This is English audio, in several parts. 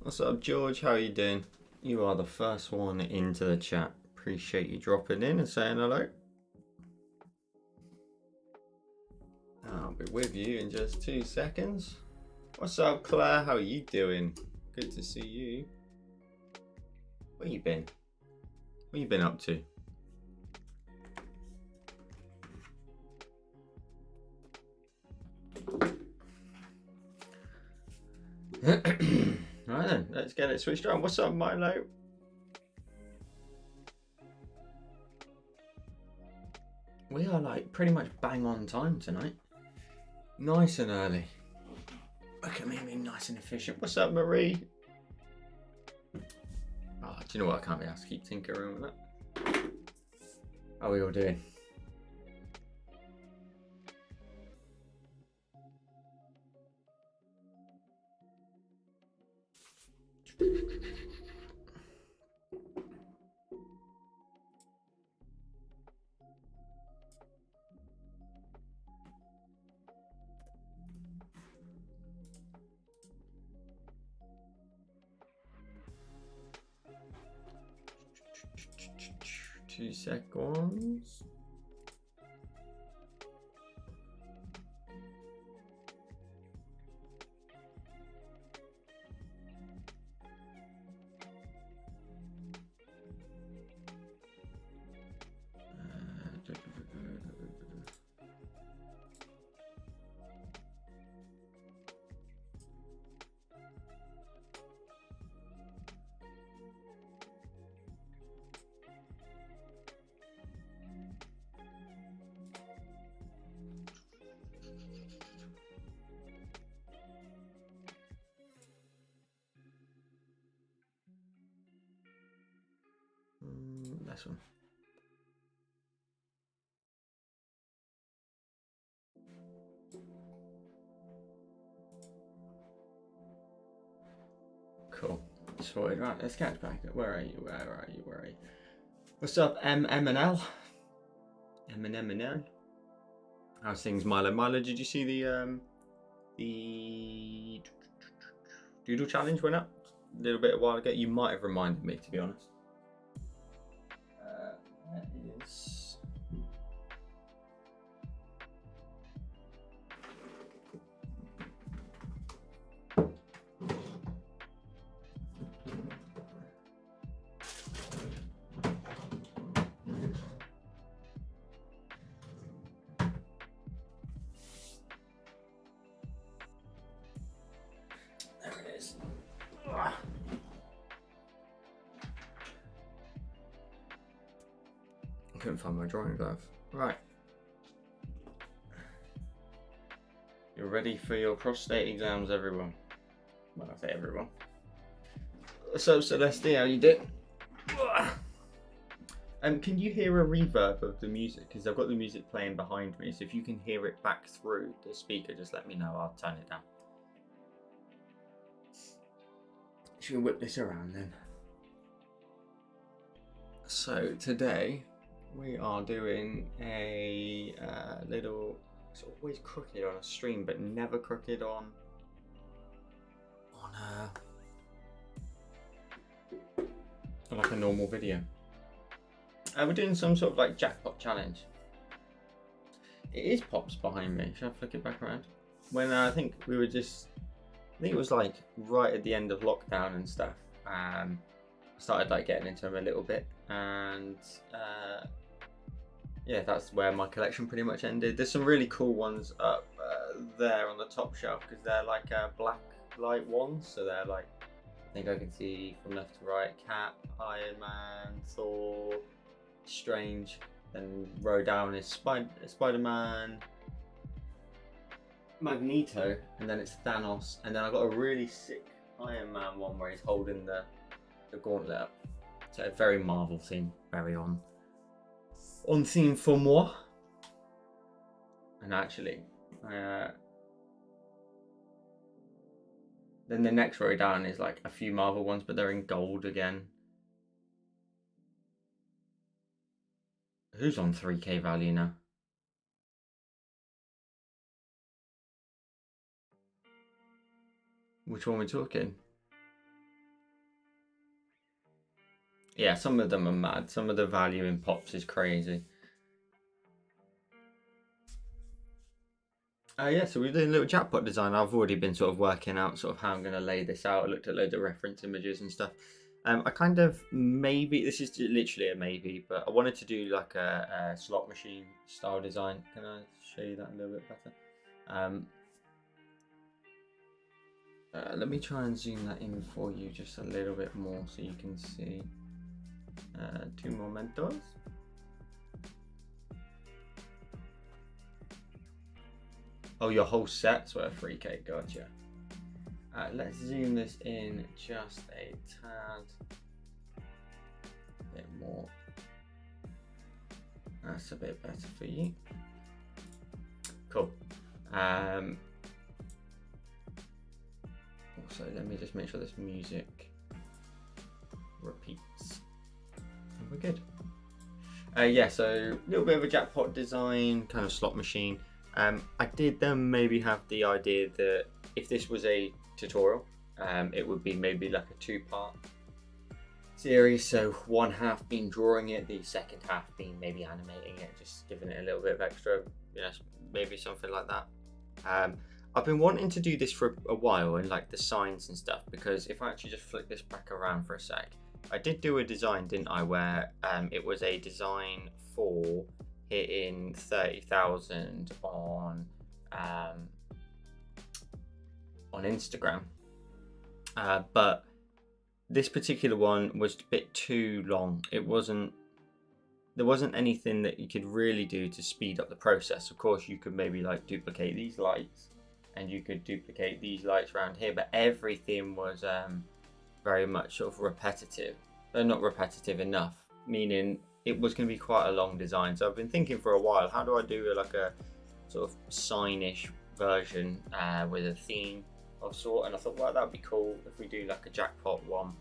What's up, George? How are you doing? You are the first one into the chat. Appreciate you dropping in and saying hello. I'll be with you in just 2 seconds. What's up, Claire? How are you doing? Good to see you. Where you been? What you been up to? Right then, let's get it switched on. What's up, Milo? We are like pretty much bang on time tonight. Nice and early. Look at me being nice and efficient. What's up, Marie? Oh, do you know what? I can't be asked to keep tinkering with that. How are we all doing? Two seconds. This one. Cool. Sorted. Right, let's catch back. Where are you? Where are you? Where are you? What's up, M and L? M&L. How's things, Milo? Milo, did you see the doodle challenge went up a little bit a while ago? You might have reminded me, to be honest. That is. There it is. Ugh. I couldn't find my drawing glove. Right. You're ready for your prostate exams, everyone. Well, I say everyone. What's up, Celeste? How you doing? Can you hear a reverb of the music? Because I've got the music playing behind me, so if you can hear it back through the speaker, just let me know. I'll turn it down. Should we whip this around then? So today we are doing a little. It's always crooked on a stream, but never crooked on like a normal video. We're doing some sort of like jackpot challenge. It is Pops behind me. Should I flick it back around? When I think we were just, I think it was like right at the end of lockdown and stuff. I started like getting into them a little bit, and yeah, that's where my collection pretty much ended. There's some really cool ones up there on the top shelf because they're like black light ones, so they're like, I think I can see from left to right, Cap, Iron Man, Thor, Strange, then row down is Spider-Man, Magneto, and then it's Thanos, and then I got a really sick Iron Man one where he's holding the gauntlet up. So very Marvel theme, very on theme for moi. And actually, then the next row down is like a few Marvel ones, but they're in gold again. Who's on 3k value now? Which one are we talking? Yeah, some of them are mad. Some of the value in pops is crazy. Yeah, so we're doing a little jackpot design. I've already been sort of working out sort of how I'm going to lay this out. I looked at loads of reference images and stuff. I kind of maybe, this is literally a maybe, but I wanted to do like a slot machine style design. Can I show you that a little bit better? Let me try and zoom that in for you just a little bit more so you can see. 2 momentos. Oh, your whole set's worth 3K, gotcha. Let's zoom this in just a tad. A bit more. That's a bit better for you. Cool. Also, let me just make sure this music repeats. We're good. Yeah, so a little bit of a jackpot design, kind of slot machine. I did then maybe have the idea that if this was a tutorial, it would be maybe like a 2-part series. So one half being drawing it, the second half being maybe animating it, just giving it a little bit of extra, you know, maybe something like that. I've been wanting to do this for a while, and like the signs and stuff, because if I actually just flick this back around for a sec, I did do a design, didn't I, where it was a design for hitting 30,000 on Instagram, but this particular one was a bit too long. There wasn't anything that you could really do to speed up the process. Of course, you could maybe like duplicate these lights, and you could duplicate these lights around here, but everything was very much sort of repetitive. They're not repetitive enough, meaning it was going to be quite a long design. So I've been thinking for a while, how do I do like a sort of signish version with a theme of sort? And I thought, well, that would be cool if we do like a jackpot one,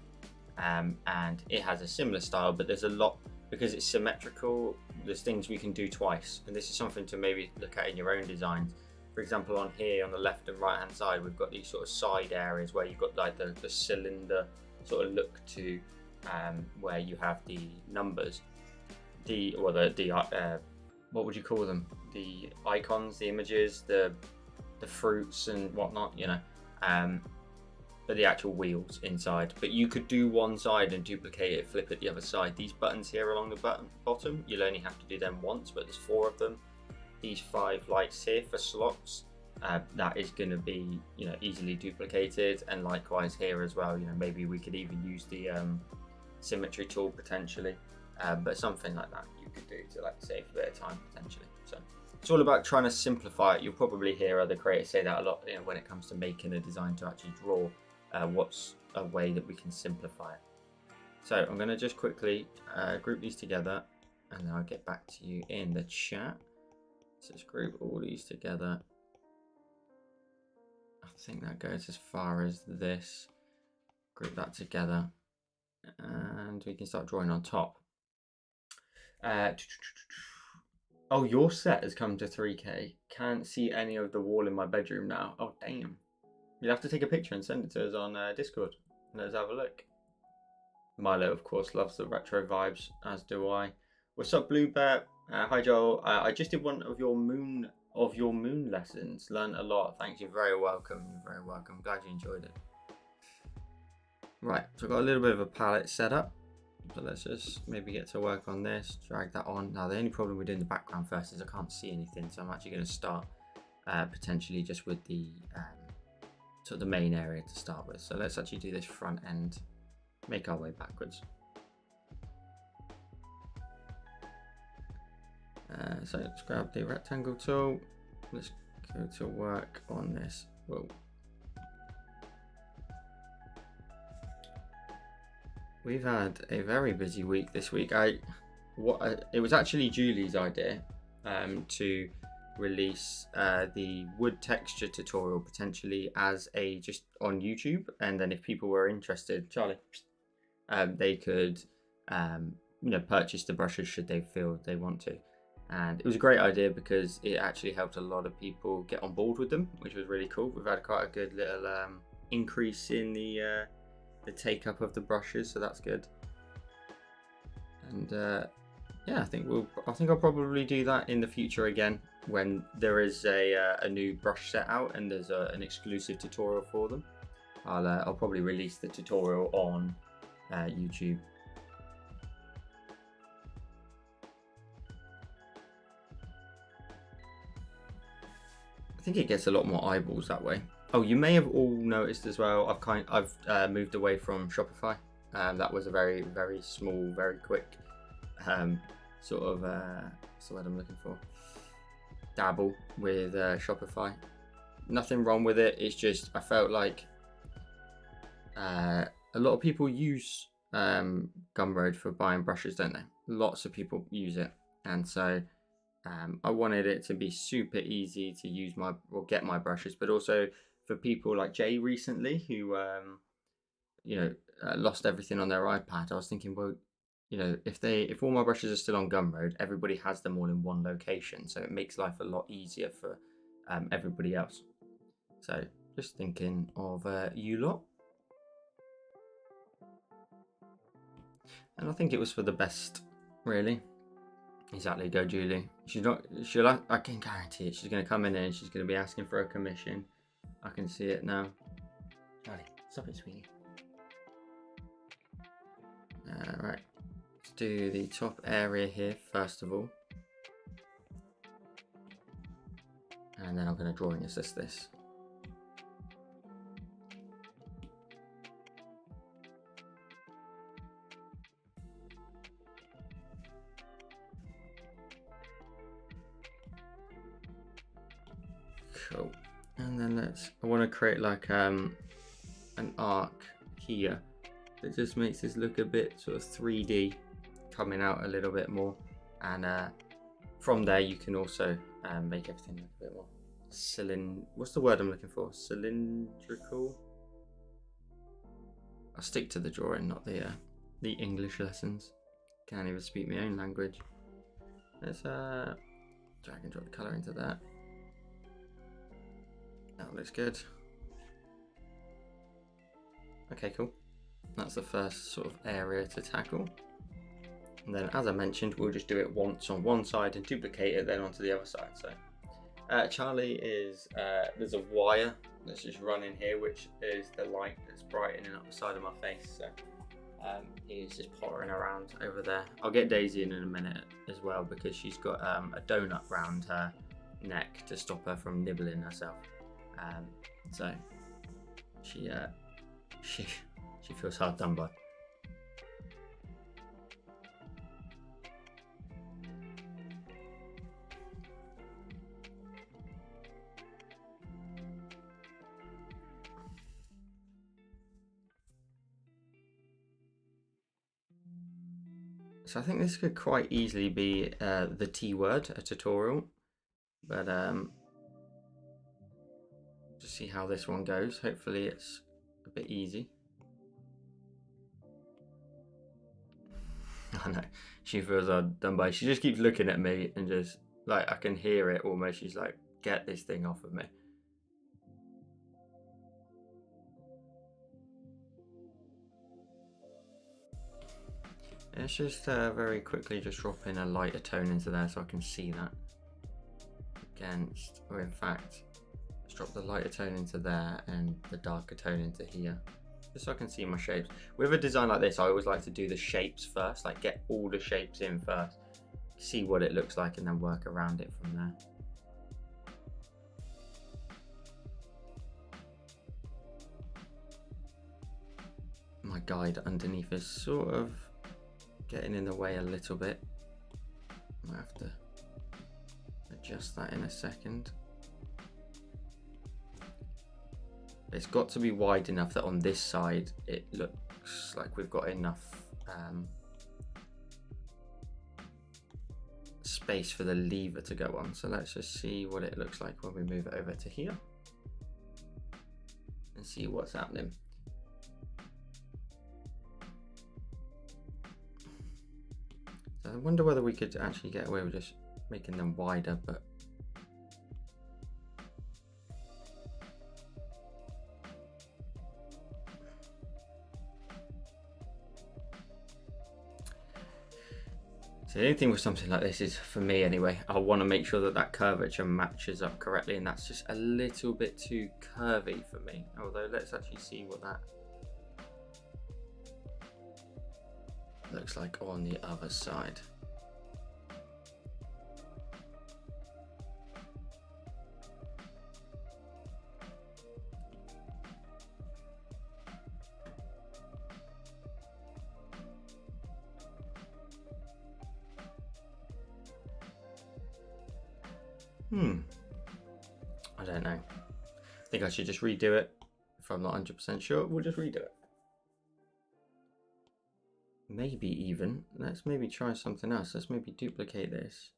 and it has a similar style, but there's a lot, because it's symmetrical, there's things we can do twice, and this is something to maybe look at in your own designs. For example, on here on the left and right hand side, we've got these sort of side areas where you've got like the cylinder sort of look to, where you have the numbers, what would you call them, the icons, the images, the fruits and whatnot, you know, but the actual wheels inside. But you could do one side and duplicate it, flip it the other side. These buttons here along the bottom, you'll only have to do them once, but there's 4 of them. These 5 lights here for slots, that is going to be, you know, easily duplicated, and likewise here as well. You know, maybe we could even use the symmetry tool potentially, but something like that you could do to like save a bit of time potentially. So it's all about trying to simplify it. You'll probably hear other creators say that a lot, you know, when it comes to making a design to actually draw. What's a way that we can simplify it? So I'm going to just quickly group these together, and then I'll get back to you in the chat. So let's group all these together. I think that goes as far as this. Group that together, and we can start drawing on top. Oh, your set has come to 3K. Can't see any of the wall in my bedroom now. Oh, damn. You'll have to take a picture and send it to us on Discord. Let's have a look. Milo, of course, loves the retro vibes, as do I. What's up, Blue Bear? Hi, Joel. I just did one of your moon lessons. Learned a lot. Thanks. You're very welcome. You're very welcome. Glad you enjoyed it. Right, so I've got a little bit of a palette set up. So let's just maybe get to work on this. Drag that on. Now, the only problem with doing the background first is I can't see anything. So I'm actually going to start potentially just with the sort of the main area to start with. So let's actually do this front end, make our way backwards. So let's grab the rectangle tool. Let's go to work on this. Whoa. We've had a very busy week this week. It was actually Julie's idea to release the wood texture tutorial potentially as a just on YouTube, and then if people were interested, Charlie, they could you know, purchase the brushes should they feel they want to. And it was a great idea because it actually helped a lot of people get on board with them, which was really cool. We've had quite a good little increase in the take up of the brushes, so that's good. And yeah, I think I'll probably do that in the future again when there is a new brush set out and there's an exclusive tutorial for them. I'll probably release the tutorial on YouTube. I think it gets a lot more eyeballs that way. Oh, you may have all noticed as well, I've moved away from Shopify. That was a very, very small, very quick sort of what's the word I'm looking for? Dabble with Shopify. Nothing wrong with it. It's just I felt like a lot of people use Gumroad for buying brushes, don't they? Lots of people use it, and so I wanted it to be super easy to use get my brushes, but also for people like Jay recently who lost everything on their iPad. I was thinking, well, if all my brushes are still on Gumroad, everybody has them all in one location, so it makes life a lot easier for everybody else. So just thinking of you lot, and I think it was for the best, really. Exactly, go Julie. I can guarantee it. She's going to come in and she's going to be asking for a commission. I can see it now. Charlie, stop it, sweetie. Right, let's do the top area here first of all. And then I'm going to drawing assist this. Cool. And then I want to create like an arc here that just makes this look a bit sort of 3D, coming out a little bit more. And from there you can also make everything look a bit more what's the word I'm looking for? Cylindrical? I'll stick to the drawing, not the English lessons. Can't even speak my own language. Let's drag and drop the colour into that. That looks good. Okay, cool. That's the first sort of area to tackle. And then, as I mentioned, we'll just do it once on one side and duplicate it then onto the other side. So Charlie is, there's a wire that's just running here, which is the light that's brightening up the side of my face. So he's just pottering around over there. I'll get Daisy in a minute as well because she's got a donut round her neck to stop her from nibbling herself. So she feels hard done by. So I think this could quite easily be the T word, a tutorial, but just see how this one goes. Hopefully it's a bit easy. I know, she feels done by. She just keeps looking at me and just like, I can hear it almost. She's like, get this thing off of me. Let's just very quickly just drop in a lighter tone into there so I can see that. Against, or in fact, let's drop the lighter tone into there and the darker tone into here. Just so I can see my shapes. With a design like this, I always like to do the shapes first, like get all the shapes in first, see what it looks like and then work around it from there. My guide underneath is sort of getting in the way a little bit. Might have to adjust that in a second. It's got to be wide enough that on this side it looks like we've got enough space for the lever to go on. So let's just see what it looks like when we move it over to here and see what's happening. So I wonder whether we could actually get away with just making them wider, but So the only thing with something like this is, for me anyway, I want to make sure that that curvature matches up correctly, and that's just a little bit too curvy for me. Although let's actually see what that looks like on the other side. I don't know. I think I should just redo it. If I'm not 100% sure, we'll just redo it. Maybe even, let's maybe try something else. Let's maybe duplicate this.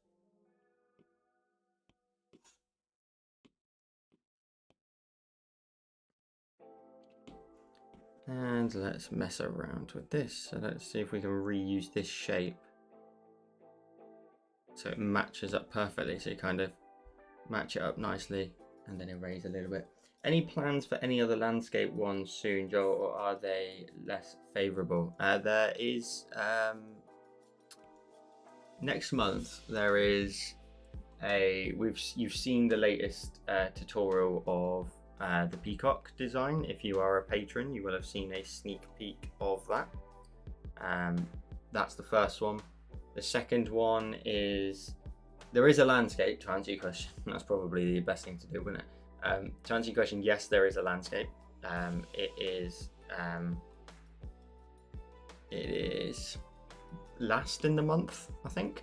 And let's mess around with this. So let's see if we can reuse this shape so it matches up perfectly. So you kind of match it up nicely and then erase a little bit. Any plans for any other landscape ones soon, Joel, or are they less favourable? There is next month. There is you've seen the latest tutorial of the peacock design. If you are a patron, you will have seen a sneak peek of that. That's the first one. The second one is, there is a landscape, to answer your question. That's probably the best thing to do, wouldn't it? To answer your question, yes, there is a landscape. It is last in the month, I think.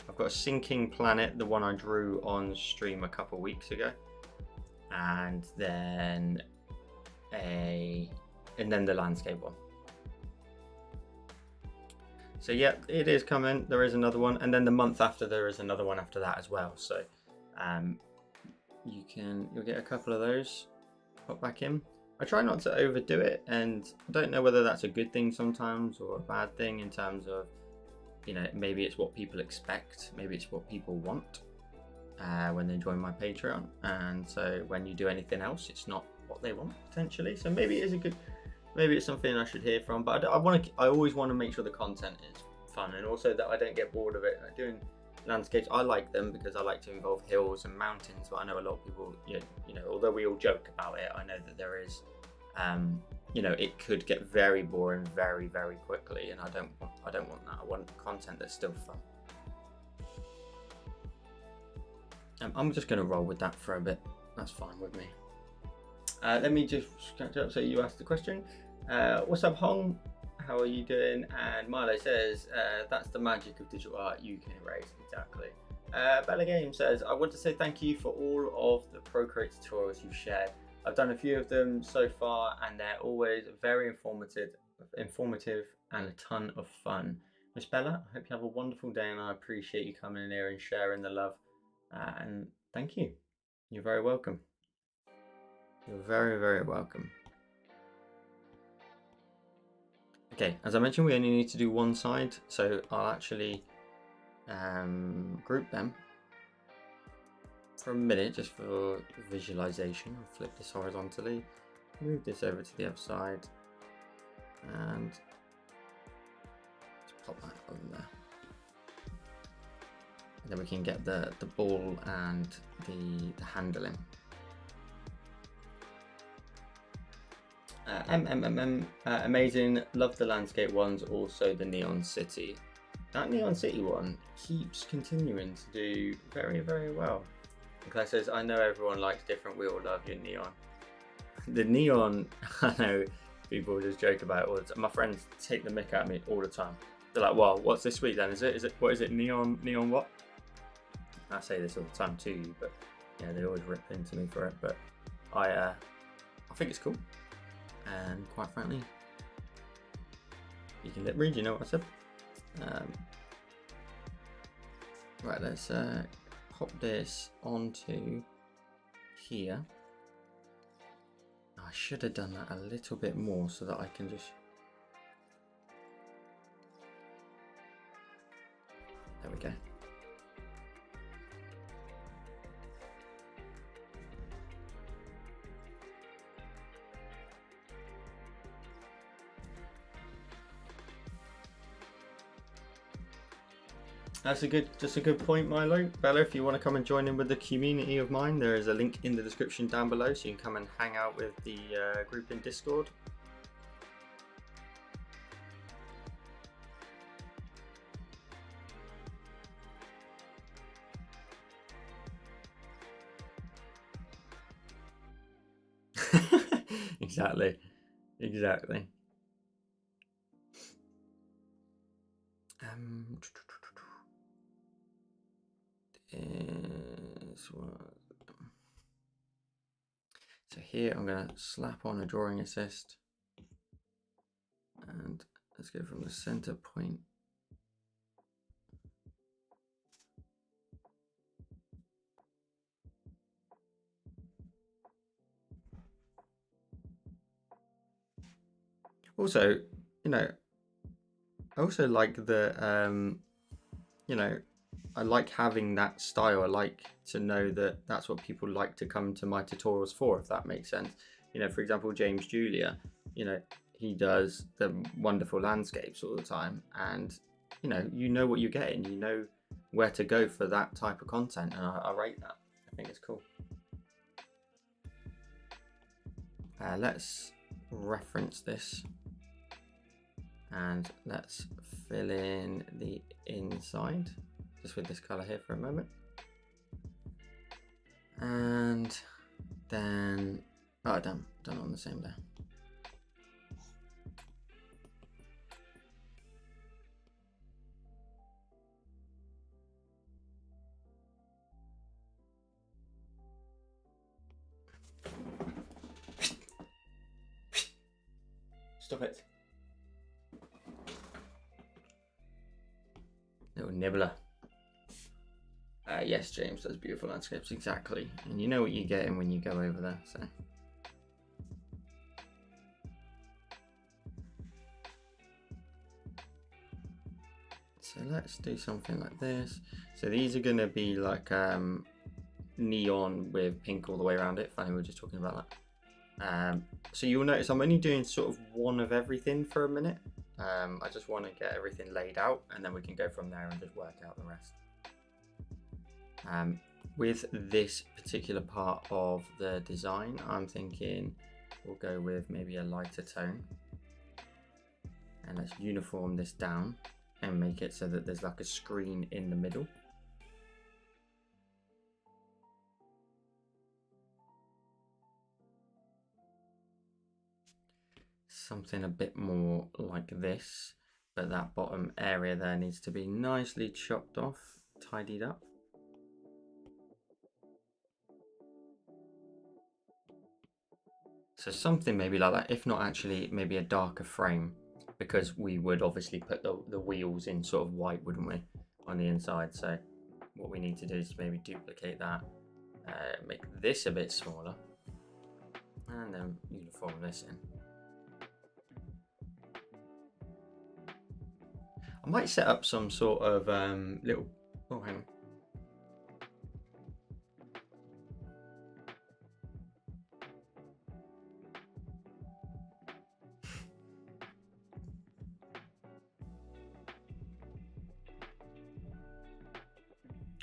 I've got a sinking planet, the one I drew on stream a couple of weeks ago, and then the landscape one. So yeah, it is coming. There is another one, and then the month after there is another one after that as well. So you'll get a couple of those put back in. I try not to overdo it, and I don't know whether that's a good thing sometimes or a bad thing in terms of, you know, maybe it's what people expect, maybe it's what people want when they join my Patreon, and so when you do anything else, it's not what they want potentially. So maybe it's something I should hear from, but I always want to make sure the content is fun, and also that I don't get bored of it. Doing landscapes, I like them because I like to involve hills and mountains, but I know a lot of people, you know, although we all joke about it, I know that there is, you know, it could get very boring very, very quickly, and I don't want that. I want content that's still fun. I'm just going to roll with that for a bit. That's fine with me. Let me just catch up. So you asked the question. What's up, Hong? How are you doing? And Milo says, that's the magic of digital art, you can erase. Exactly. Bella Game says, I want to say thank you for all of the Procreate tutorials you've shared. I've done a few of them so far, and they're always very informative and a ton of fun. Miss Bella, I hope you have a wonderful day, and I appreciate you coming in here and sharing the love. And thank you. You're very welcome. You're very, very welcome. Okay, as I mentioned, we only need to do one side, so I'll actually group them for a minute just for visualization. I'll flip this horizontally, move this over to the other side, and just pop that on there. And then we can get the ball and the handling. Amazing, love the landscape ones, also the Neon City. That Neon City one keeps continuing to do very, very well. Claire says, I know everyone likes different, we all love your neon. The neon, I know people just joke about it all the time. My friends take the mick at me all the time. They're like, well, what's this week then? What is it, neon what? I say this all the time to you, but yeah, they always rip into me for it. But I think it's cool. And quite frankly, you can read, you know what I said. Right, let's pop this onto here. I should have done that a little bit more so that I can just, there we go. That's just a good point, Milo. Bella, if you want to come and join in with the community of mine, there is a link in the description down below, so you can come and hang out with the group in Discord. Exactly. So here I'm going to slap on a drawing assist, and let's go from the center point. Also, I also like the, I like having that style. I like to know that that's what people like to come to my tutorials for, if that makes sense. For example, James Julia, he does the wonderful landscapes all the time, and you know what you're getting, you know where to go for that type of content, and I rate that. I think it's cool. Let's reference this. And let's fill in the inside just with this color here for a moment. And then, done on the same there. Stop it. Little nibbler. Yes, James does beautiful landscapes, exactly. And you know what you're getting when you go over there, so. So let's do something like this. So these are gonna be like neon with pink all the way around it. Funny, we were just talking about that. So you'll notice I'm only doing sort of one of everything for a minute. I just want to get everything laid out, and then we can go from there and just work out the rest. With this particular part of the design, I'm thinking we'll go with maybe a lighter tone, and let's uniform this down and make it so that there's like a screen in the middle. Something a bit more like this, but that bottom area there needs to be nicely chopped off, tidied up. So something maybe like that, if not actually maybe a darker frame, because we would obviously put the wheels in sort of white, wouldn't we, on the inside. So what we need to do is maybe duplicate that, make this a bit smaller, and then uniform this in. I might set up some sort of little, oh hang on.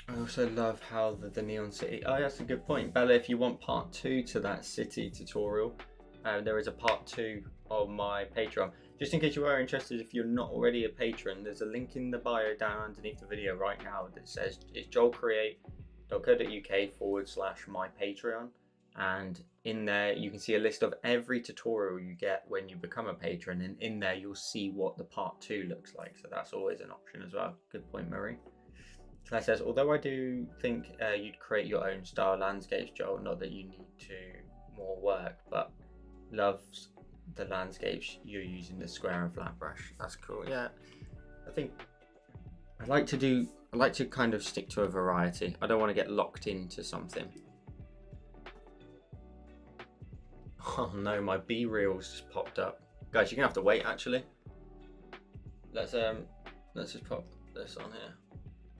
I also love how the neon city, oh that's a good point. Bella, if you want part 2 to that city tutorial, there is a part 2 of my Patreon. Just in case you are interested, if you're not already a patron, there's a link in the bio down underneath the video right now that says it's joelcreate.co.uk/my-Patreon, and in there you can see a list of every tutorial you get when you become a patron, and in there you'll see what the part 2 looks like, so that's always an option as well. Good point, Marie. Claire says, although I do think you'd create your own style landscapes, Joel, not that you need to more work, but loves the landscapes you're using the square and flat brush. That's cool. Yeah, I think I like to kind of stick to a variety. I don't want to get locked into something. Oh no, my B-reels just popped up. Guys, you're gonna have to wait actually. Let's just pop this on here.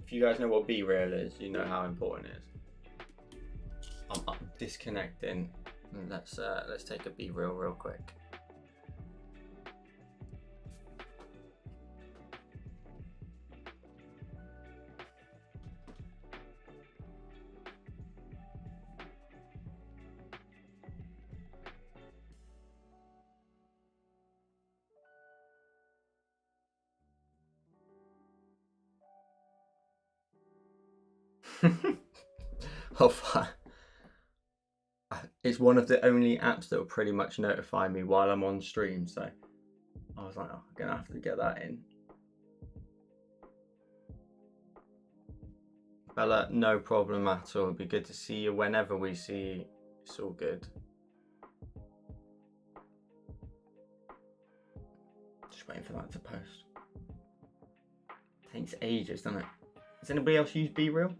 If you guys know what B-reel is, you know how important it is. I'm disconnecting. Let's take a B-reel real quick. of it's one of the only apps that will pretty much notify me while I'm on stream, so I was like, oh, I'm gonna have to get that in. Bella, no problem at all. It'd be good to see you whenever we see you. It's all good. Just waiting for that to post. Takes ages, doesn't it? Does anybody else use BeReal?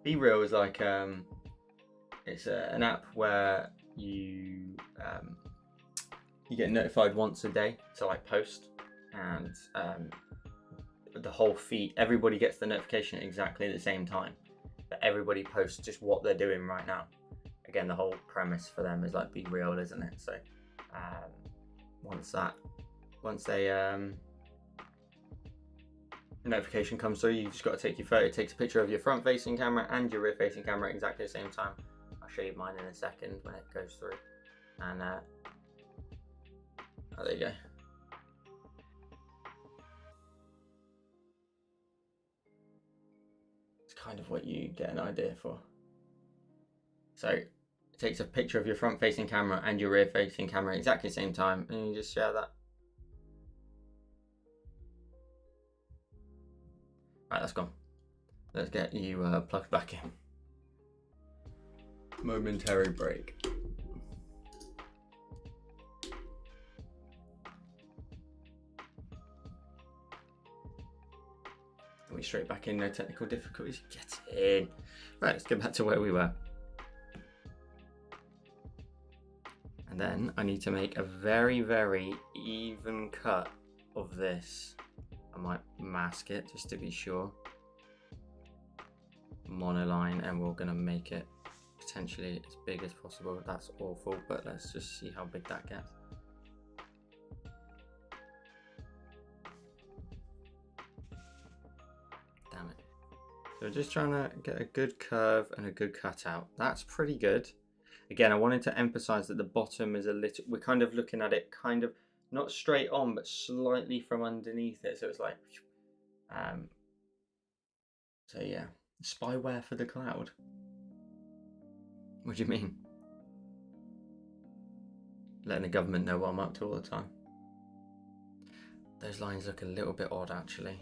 BeReal is like it's an app where you get notified once a day to like post, and the whole feed, everybody gets the notification at exactly the same time, but everybody posts just what they're doing right now. Again, the whole premise for them is like BeReal, isn't it? So once they notification comes through, you just got to take your photo. It takes a picture of your front facing camera and your rear facing camera at exactly the same time. I'll show you mine in a second when it goes through. And oh, there you go. It's kind of what you get an idea for. So it takes a picture of your front facing camera and your rear facing camera at exactly the same time, and you just share that. Right, that's gone. Let's get you plugged back in. Momentary break. We straight back in, no technical difficulties. Get in. Right, let's get back to where we were. And then I need to make a very, very even cut of this. I might mask it just to be sure. Monoline, and we're gonna make it potentially as big as possible. That's awful, but let's just see how big that gets. Damn it. So just trying to get a good curve and a good cutout. That's pretty good. Again, I wanted to emphasize that the bottom is a little, we're kind of looking at it kind of not straight on, but slightly from underneath it. So it's like, so yeah, spyware for the cloud. What do you mean? Letting the government know what I'm up to all the time. Those lines look a little bit odd, actually.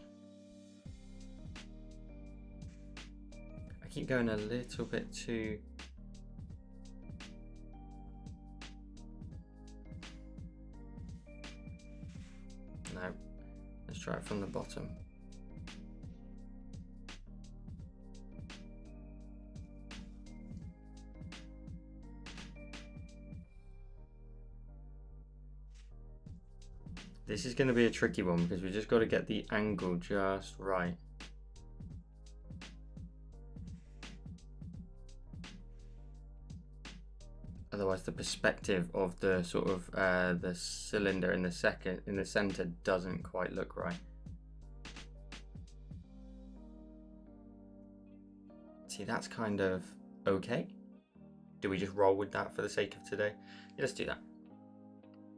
I keep going a little bit too... No, let's try it from the bottom. This is going to be a tricky one because we just got to get the angle just right. Otherwise the perspective of the sort of the cylinder in the center doesn't quite look right. See, that's kind of okay. Do we just roll with that for the sake of today? Yeah, let's do that.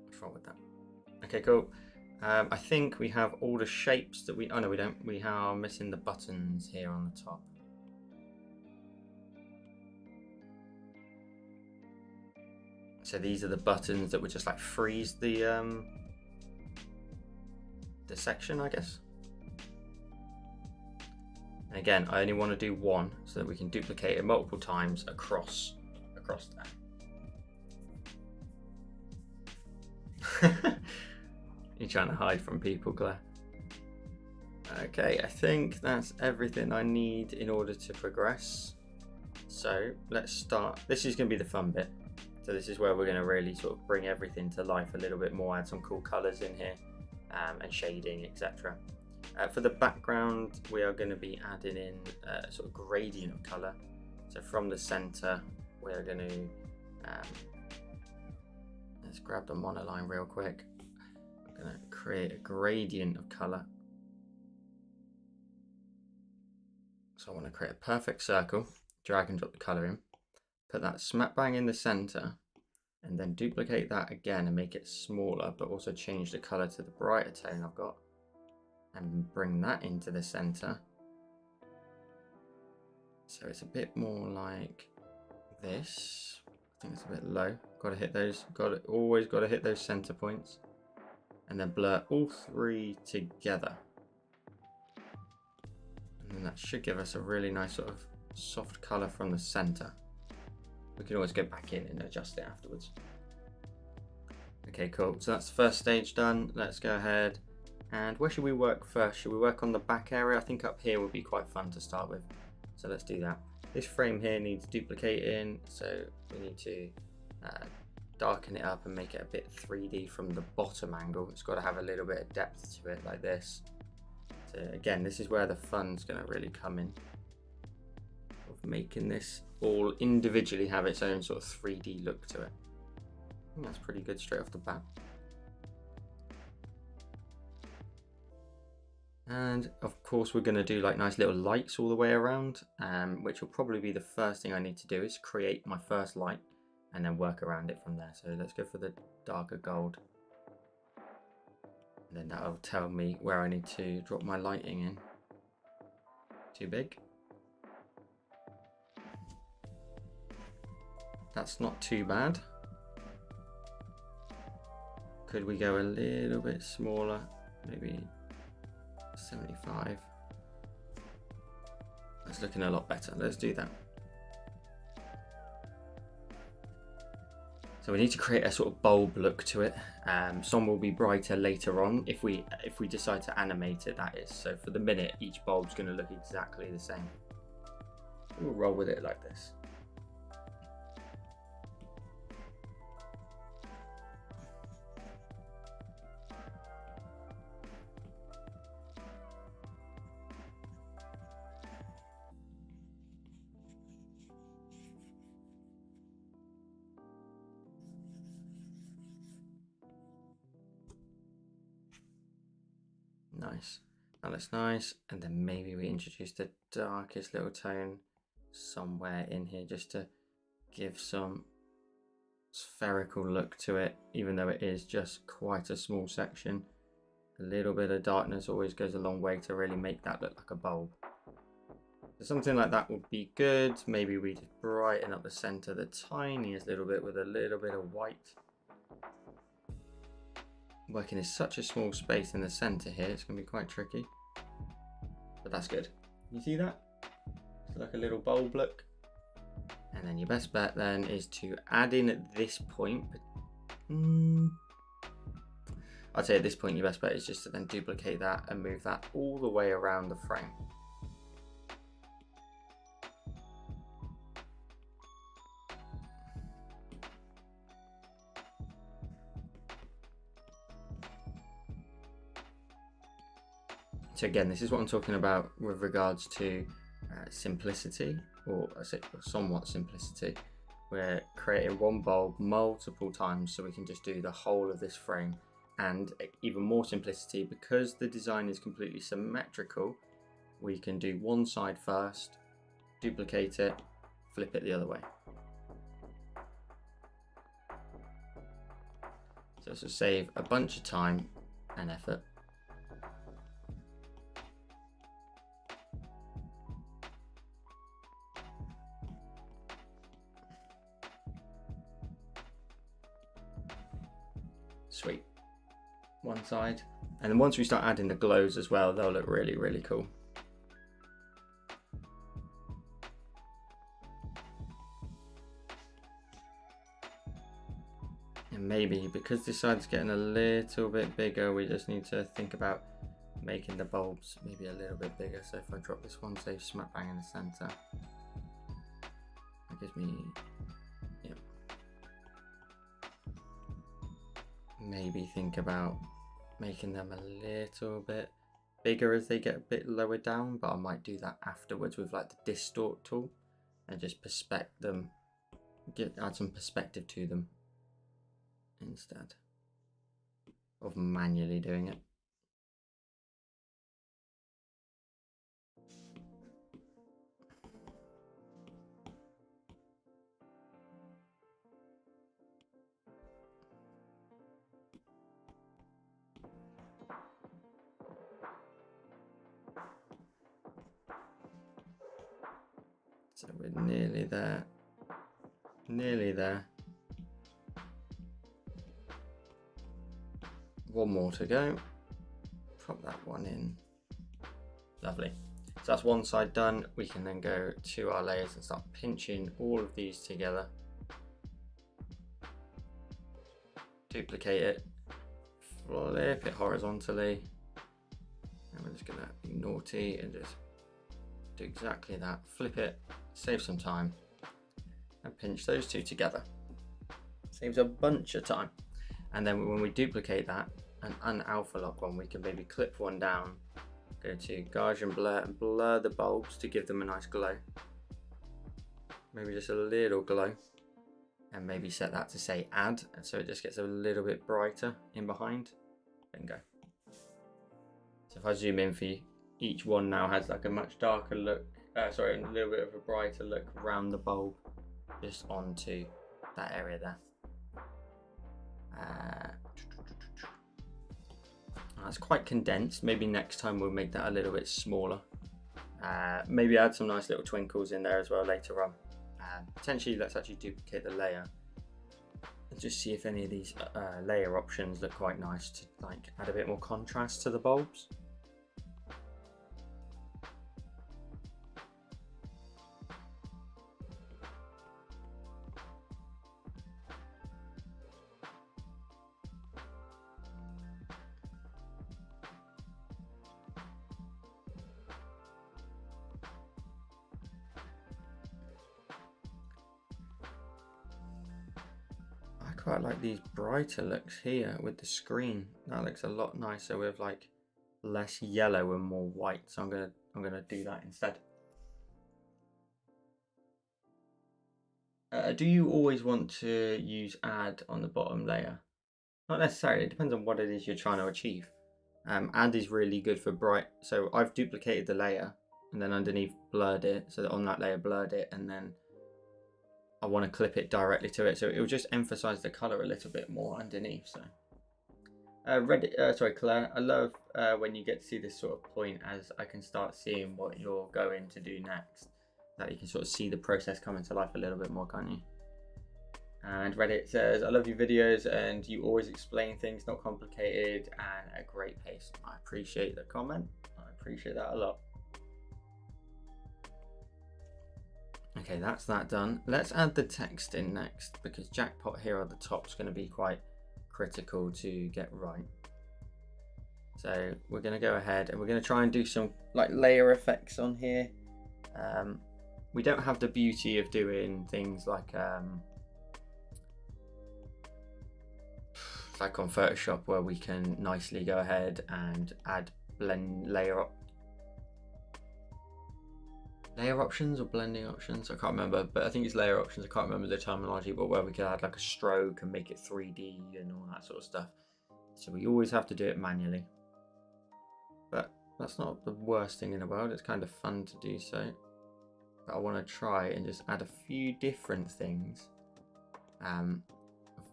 Let's roll with that. Okay, cool. I think we have all the shapes that we... Oh no, we don't. We are missing the buttons here on the top. So these are the buttons that would just like freeze the section, I guess. And again, I only want to do one so that we can duplicate it multiple times across that. You're trying to hide from people, Claire. Okay, I think that's everything I need in order to progress. So let's start. This is going to be the fun bit. So this is where we're going to really sort of bring everything to life a little bit more, add some cool colors in here and shading, etc. For the background, we are going to be adding in a sort of gradient of color. So from the center, we are going to, let's grab the monoline real quick. I'm going to create a gradient of color. So I want to create a perfect circle, drag and drop the color in, put that smack bang in the center, and then duplicate that again and make it smaller, but also change the color to the brighter tone I've got, and bring that into the center. So it's a bit more like this. I think it's a bit low. Got to hit those. Always got to hit those center points, and then blur all three together. And then that should give us a really nice sort of soft color from the center. We can always go back in and adjust it afterwards. Okay, cool. So that's the first stage done. Let's go ahead. And where should we work first? Should we work on the back area? I think up here would be quite fun to start with. So let's do that. This frame here needs duplicating, so we need to darken it up and make it a bit 3D from the bottom angle. It's got to have a little bit of depth to it like this. So again, this is where the fun's going to really come in, of making this all individually have its own sort of 3D look to it. I think that's pretty good straight off the bat. And of course we're going to do like nice little lights all the way around, which will probably be the first thing I need to do, is create my first light and then work around it from there. So let's go for the darker gold, and then that'll tell me where I need to drop my lighting in. Too big. That's not too bad. Could we go a little bit smaller, maybe 75? That's looking a lot better. Let's do that. So we need to create a sort of bulb look to it. Some will be brighter later on if we decide to animate it, that is. So for the minute, each bulb's going to look exactly the same. We'll roll with it like this. Nice. That looks nice. And then maybe we introduce the darkest little tone somewhere in here just to give some spherical look to it, even though it is just quite a small section. A little bit of darkness always goes a long way to really make that look like a bulb. So something like that would be good. Maybe we just brighten up the center the tiniest little bit with a little bit of white. Working in such a small space in the center here, it's going to be quite tricky, but that's good. You see that? It's like a little bulb look. And then your best bet then is to add in at this point. I'd say at this point your best bet is just to then duplicate that and move that all the way around the frame. So again, this is what I'm talking about with regards to simplicity, or I say somewhat simplicity. We're creating one bulb multiple times so we can just do the whole of this frame, and even more simplicity, because the design is completely symmetrical, we can do one side first, duplicate it, flip it the other way. So this will save a bunch of time and effort. Sweet. One side. And then once we start adding the glows as well, they'll look really, really cool. And maybe because this side's getting a little bit bigger, we just need to think about making the bulbs maybe a little bit bigger. So if I drop this one, say smack bang in the center, that gives me, yeah. Maybe think about making them a little bit bigger as they get a bit lower down, but I might do that afterwards with like the distort tool and just perspect them, add some perspective to them instead of manually doing it. So we're nearly there. Nearly there. One more to go. Pop that one in. Lovely. So that's one side done. We can then go to our layers and start pinching all of these together. Duplicate it. Flip it horizontally. And we're just gonna be naughty and just do exactly that. Flip it, save some time, and pinch those two together. Saves a bunch of time. And then when we duplicate that and un-alpha lock one, we can maybe clip one down, go to Gaussian blur and blur the bulbs to give them a nice glow. Maybe just a little glow. And maybe set that to say add, and so it just gets a little bit brighter in behind. Bingo. So if I zoom in for you, each one now has like a much darker look, a little bit of a brighter look around the bulb, just onto that area there. That's quite condensed. Maybe next time we'll make that a little bit smaller. Maybe add some nice little twinkles in there as well later on. Potentially let's actually duplicate the layer and just see if any of these layer options look quite nice to like add a bit more contrast to the bulbs. Quite like these brighter looks here with the screen. That looks a lot nicer with like less yellow and more white. So I'm gonna do that instead. Do you always want to use add on the bottom layer? Not necessarily. It depends on what it is you're trying to achieve. Add is really good for bright. So I've duplicated the layer and then underneath blurred it. So that on that layer blurred it, and then I want to clip it directly to it, so it will just emphasize the color a little bit more underneath. So Claire, I love when you get to see this sort of point as I can start seeing what you're going to do next, that you can sort of see the process coming to life a little bit more, can't you? And Reddit says, I love your videos and you always explain things not complicated and at a great pace. I appreciate the comment. I appreciate that a lot. Okay, that's that done. Let's add the text in next, because jackpot here at the top is going to be quite critical to get right. So we're going to go ahead and we're going to try and do some like layer effects on here. We don't have the beauty of doing things like on Photoshop, where we can nicely go ahead and add layer options or blending options. I can't remember, but I think it's layer options. I can't remember the terminology, but where we could add like a stroke and make it 3D and all that sort of stuff. So we always have to do it manually. But that's not the worst thing in the world. It's kind of fun to do so. But I want to try and just add a few different things. I've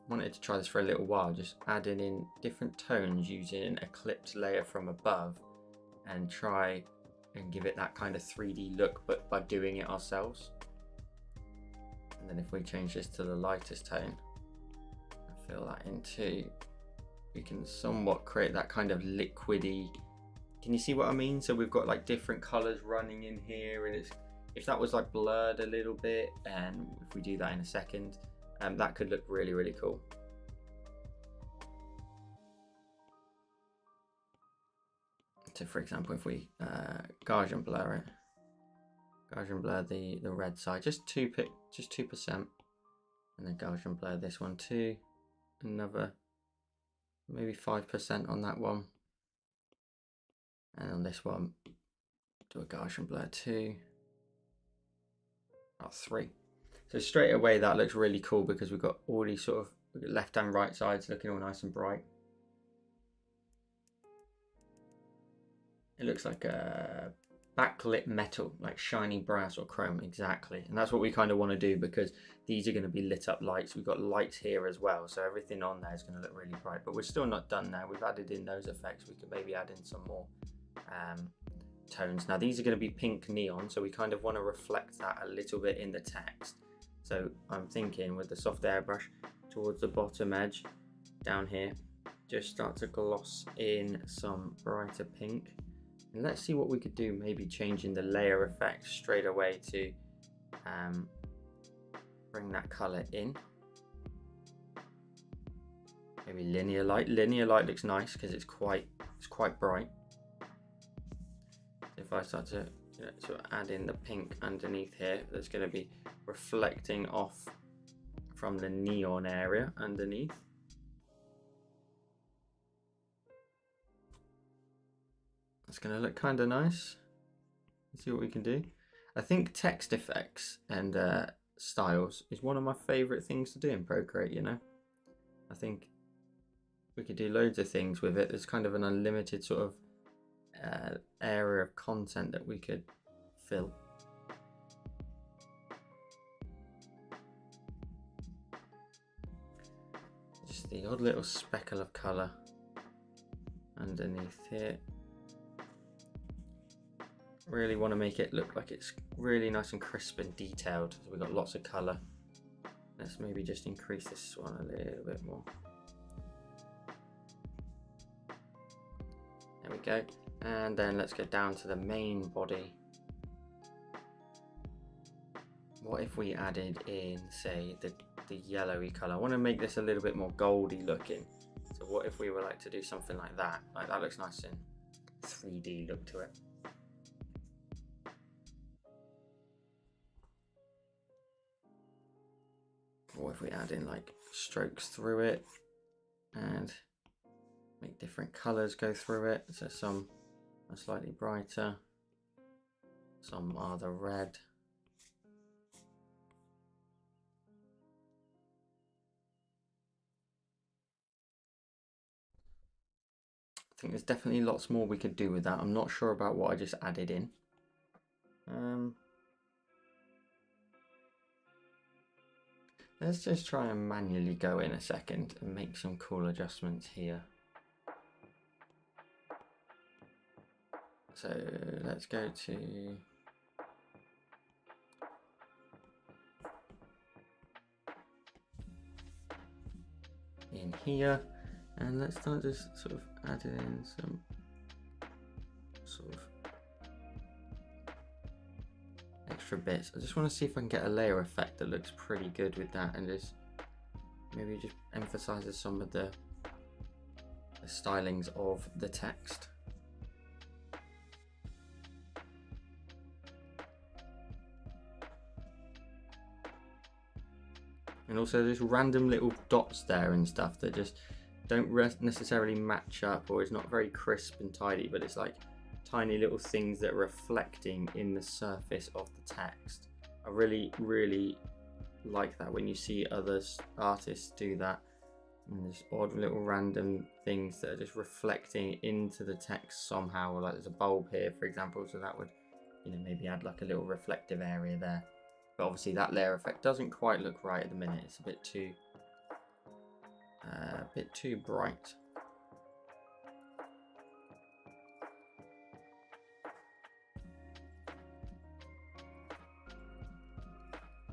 wanted to try this for a little while, just adding in different tones using a clipped layer from above, and try and give it that kind of 3D look, but by doing it ourselves. And then if we change this to the lightest tone and fill that in too, we can somewhat create that kind of liquidy. Can you see what I mean? So we've got like different colors running in here, and if that was like blurred a little bit, and if we do that in a second, that could look really, really cool. So for example, if we Gaussian blur it, Gaussian blur the red side, just 2%, and then Gaussian blur this one too, another maybe 5% on that one, and on this one do a Gaussian blur too, about 3. So straight away that looks really cool, because we've got all these sort of left and right sides looking all nice and bright. It looks like a backlit metal, like shiny brass or chrome, exactly. And that's what we kind of want to do, because these are going to be lit up lights. We've got lights here as well, so everything on there is going to look really bright. But we're still not done there. We've added in those effects. We could maybe add in some more tones. Now these are going to be pink neon, so we kind of want to reflect that a little bit in the text. So I'm thinking with the soft airbrush towards the bottom edge down here, just start to gloss in some brighter pink. And let's see what we could do, maybe changing the layer effect straight away to bring that color in. Maybe linear light. Linear light looks nice because it's quite bright. If I start to sort of add in the pink underneath here, that's going to be reflecting off from the neon area underneath. It's going to look kind of nice. Let's see what we can do. I think text effects and styles is one of my favorite things to do in Procreate, you know. I think we could do loads of things with it. There's kind of an unlimited sort of area of content that we could fill. Just the odd little speckle of colour underneath here. Really want to make it look like it's really nice and crisp and detailed. So we've got lots of colour. Let's maybe just increase this one a little bit more. There we go. And then let's go down to the main body. What if we added in, say, the yellowy colour? I want to make this a little bit more goldy looking. So what if we were like to do something like that? Like that looks nice and 3D look to it. What if we add in like strokes through it and make different colours go through it? So some are slightly brighter, some are the red. I think there's definitely lots more we could do with that. I'm not sure about what I just added in. Let's just try and manually go in a second and make some cool adjustments here. So let's go to in here and let's start just sort of adding in some sort of extra bits. I just want to see if I can get a layer effect that looks pretty good with that and just maybe just emphasizes some of the stylings of the text. And also there's random little dots there and stuff that just don't necessarily match up, or it's not very crisp and tidy, but it's like tiny little things that are reflecting in the surface of the text. I really like that when you see other artists do that. And there's odd little random things that are just reflecting into the text somehow. Like there's a bulb here, for example, so that would, maybe add like a little reflective area there. But obviously that layer effect doesn't quite look right at the minute. It's a bit too bright.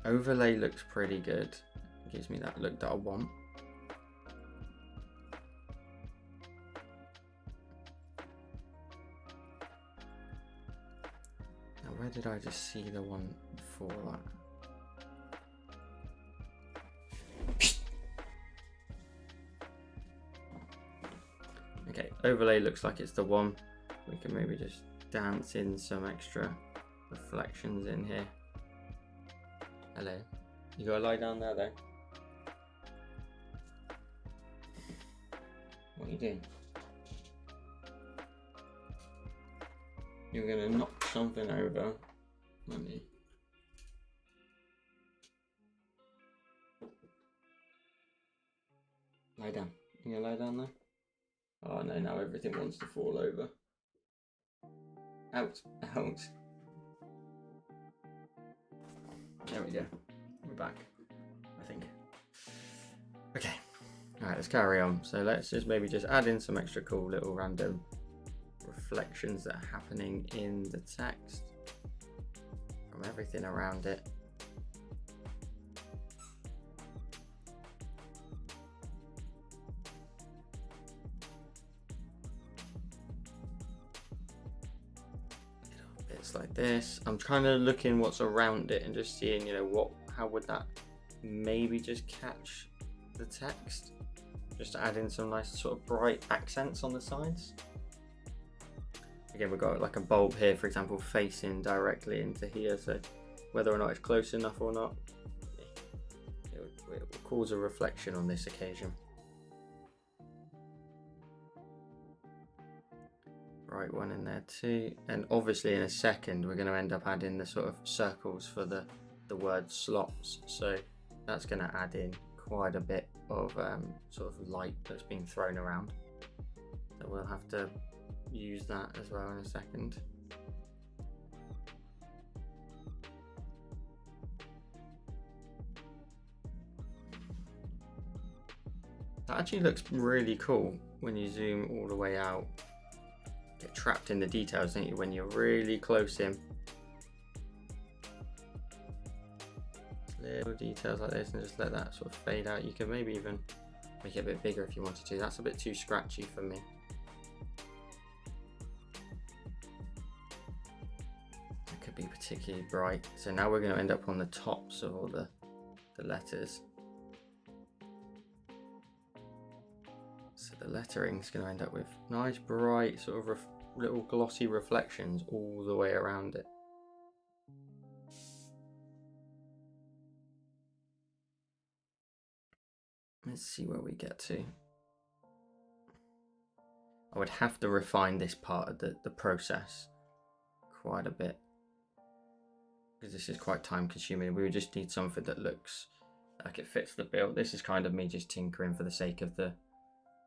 Overlay looks pretty good. It gives me that look that I want. Now where did I just see the one before that? Okay, overlay looks like it's the one. We can maybe just dance in some extra reflections in here. Hello. You gotta lie down there though. What are you doing? You're gonna knock something over, aren't you? Lie down. You gonna lie down there? Oh no, now everything wants to fall over. Out, out. There we go. We're back, I think. Okay. Alright, let's carry on. So let's just maybe just add in some extra cool little random reflections that are happening in the text from everything around it. Bits like this. I'm kind of looking what's around it and just seeing, you know, how would that maybe just catch the text, just to add in some nice sort of bright accents on the sides. Again, we've got like a bulb here, for example, facing directly into here, so whether or not it's close enough or not, it will cause a reflection on this occasion. Right one in there too, and obviously in a second we're going to end up adding the sort of circles for the word slots, so that's going to add in quite a bit of sort of light that's being thrown around, so we'll have to use that as well in a second. That actually looks really cool when you zoom all the way out. Get trapped in the details, don't you, when you're really close in. Little details like this, and just let that sort of fade out. You can maybe even make it a bit bigger if you wanted to. That's a bit too scratchy for me. It could be particularly bright. So now we're going to end up on the tops of all the letters. So the lettering is going to end up with nice bright sort of little glossy reflections all the way around it. Let's see where we get to. I would have to refine this part of the process quite a bit, because this is quite time consuming. We would just need something that looks like it fits the bill. This is kind of me just tinkering for the sake of the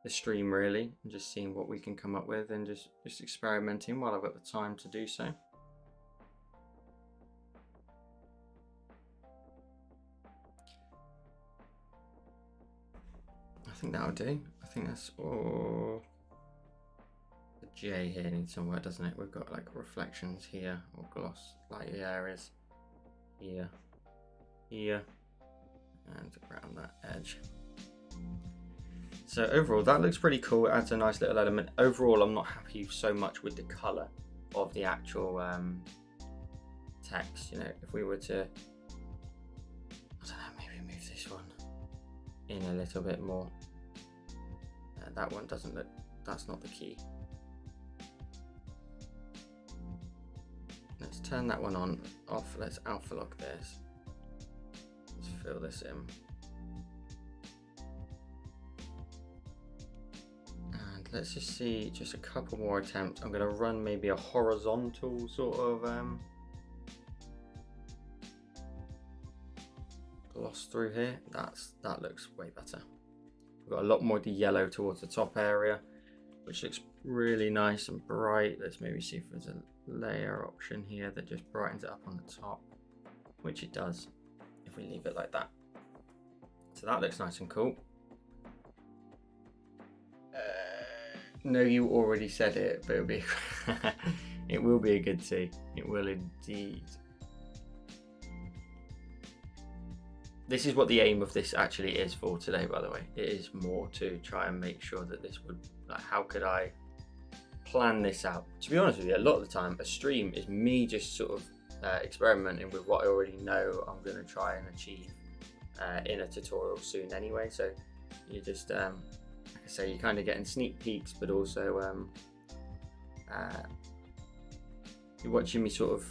stream really, and just seeing what we can come up with, and just experimenting while I've got the time to do so. I think that'll do. I think that's all. The J here needs some work, doesn't it? We've got like reflections here, or gloss light areas here, here, and around that edge. So overall, that looks pretty cool. It adds a nice little element. Overall, I'm not happy so much with the color of the actual text. You know, if we were to, I don't know, maybe move this one in a little bit more. That one doesn't look, that's not the key. Let's turn that one on, off. Let's alpha lock this. Let's fill this in. And let's just see just a couple more attempts. I'm going to run maybe a horizontal sort of gloss through here. That looks way better. We've got a lot more of the yellow towards the top area, which looks really nice and bright. Let's maybe see if there's a layer option here that just brightens it up on the top, which it does if we leave it like that. So that looks nice and cool. No, you already said it, but it'll be it will be a good tea. It will indeed. This is what the aim of this actually is for today, by the way. It is more to try and make sure that this would, like, how could I plan this out? To be honest with you, a lot of the time a stream is me just sort of experimenting with what I already know I'm going to try and achieve in a tutorial soon anyway. So you just, like I say, you're kind of getting sneak peeks, but also you're watching me sort of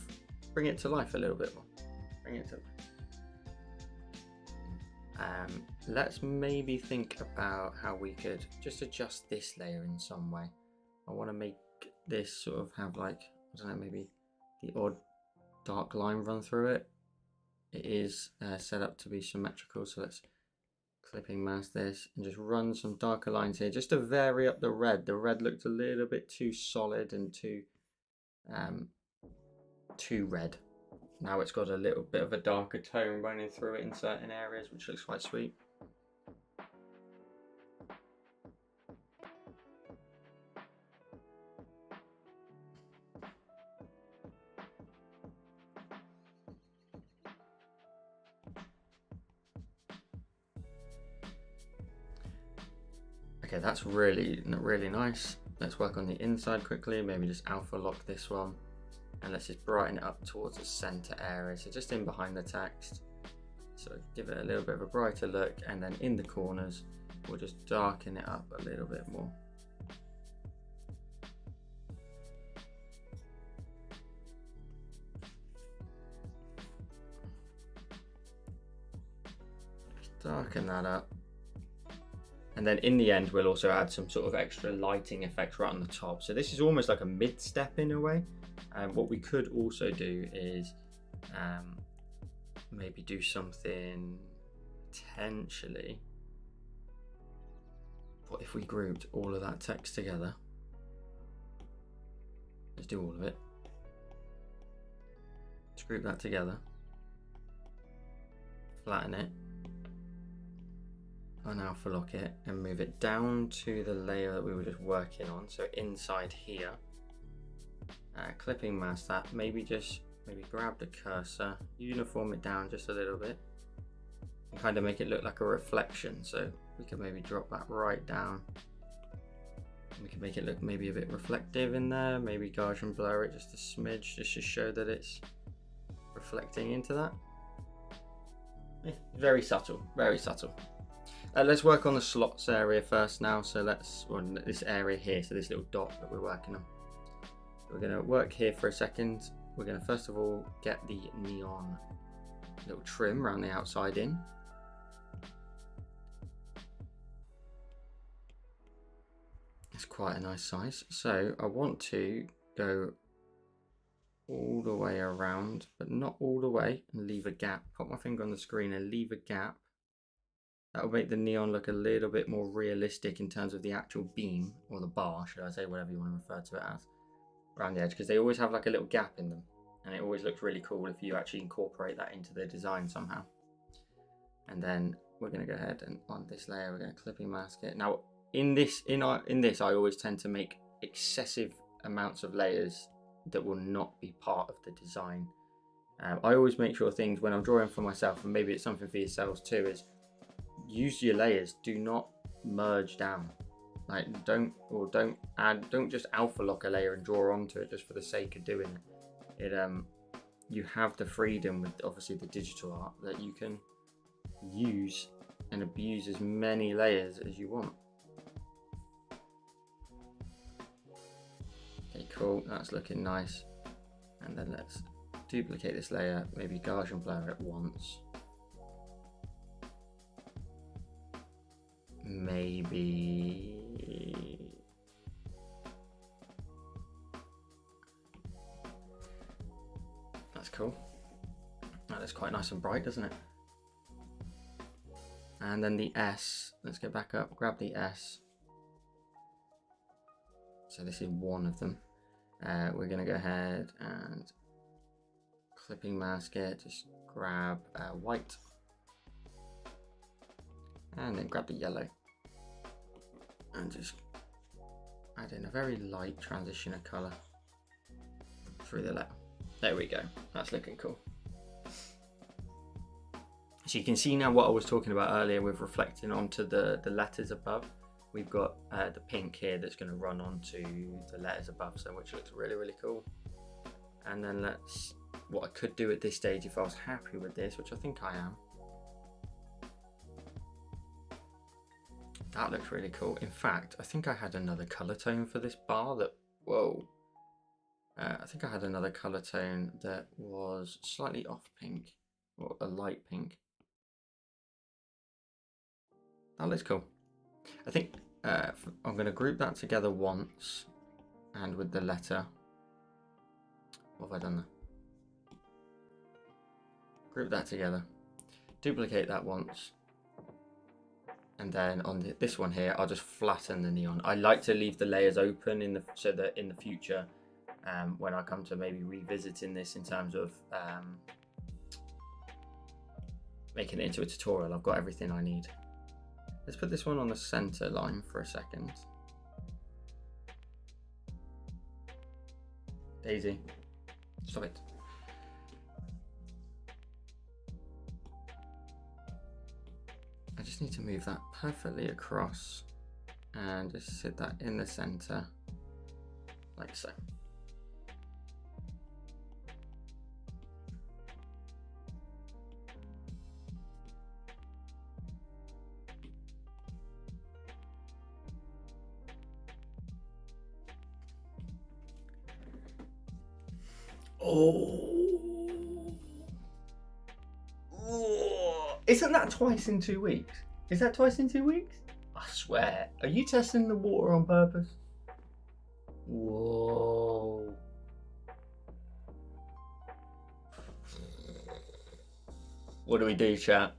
bring it to life a little bit more. Bring it to life. Let's maybe think about how we could just adjust this layer in some way. I want to make this sort of have, like, I don't know, maybe the odd dark line run through it. It is set up to be symmetrical, so let's clipping mask this and just run some darker lines here just to vary up the red. The red looked a little bit too solid and too red. Now it's got a little bit of a darker tone running through it in certain areas, which looks quite sweet. Okay, that's really nice. Let's work on the inside quickly, maybe just alpha lock this one. And let's just brighten it up towards the center area, so just in behind the text. So give it a little bit of a brighter look, and then in the corners, we'll just darken it up a little bit more. Just darken that up. And then in the end, we'll also add some sort of extra lighting effect right on the top. So this is almost like a mid-step in a way. And what we could also do is maybe do something potentially. What if we grouped all of that text together? Let's do all of it. Let's group that together. Flatten it. And alpha lock it and move it down to the layer that we were just working on. So inside here, clipping mask that, maybe grab the cursor, uniform it down just a little bit, and kind of make it look like a reflection. So we could maybe drop that right down. We can make it look maybe a bit reflective in there, maybe Gaussian blur it just a smidge, just to show that it's reflecting into that. Yeah, very subtle, very subtle. Let's work on the slots area first now. So this area here, so this little dot that we're working on. So we're going to work here for a second. We're going to first of all get the neon little trim around the outside in. It's quite a nice size. So I want to go all the way around, but not all the way, and leave a gap. Put my finger on the screen and leave a gap. That will make the neon look a little bit more realistic in terms of the actual beam, or the bar, should I say, whatever you want to refer to it as, around the edge, because they always have like a little gap in them, and it always looks really cool if you actually incorporate that into the design somehow. And then we're going to go ahead and on this layer, we're going to clipping mask it. Now, in this, I always tend to make excessive amounts of layers that will not be part of the design. I always make sure things when I'm drawing for myself, and maybe it's something for yourselves too, is use your layers, do not merge down. Like don't just alpha lock a layer and draw onto it just for the sake of doing it. You have the freedom with obviously the digital art that you can use and abuse as many layers as you want. Okay, cool, that's looking nice. And then let's duplicate this layer, maybe Gaussian blur it once. Maybe that's cool. That looks quite nice and bright, doesn't it? And then the S, let's go back up, grab the S. So this is one of them. We're gonna go ahead and clipping mask it, just grab white. And then grab the yellow and just add in a very light transition of colour through the letter. There we go, that's looking cool. So you can see now what I was talking about earlier with reflecting onto the letters above. We've got the pink here that's going to run onto the letters above, so which looks really, really cool. And then what I could do at this stage if I was happy with this, which I think I am, that looks really cool. In fact, I think I had another color tone for this bar that, I think I had another color tone that was slightly off pink, or a light pink. That looks cool. I think I'm going to group that together once, and with the letter, what have I done there? Group that together, duplicate that once. And then on this one here, I'll just flatten the neon. I like to leave the layers open so that in the future, when I come to maybe revisiting this in terms of making it into a tutorial, I've got everything I need. Let's put this one on the center line for a second. Daisy, stop it. I just need to move that perfectly across and just sit that in the center like so. Oh. Isn't that twice in 2 weeks? Is that twice in 2 weeks? I swear. Are you testing the water on purpose? Whoa. What do we do, chat?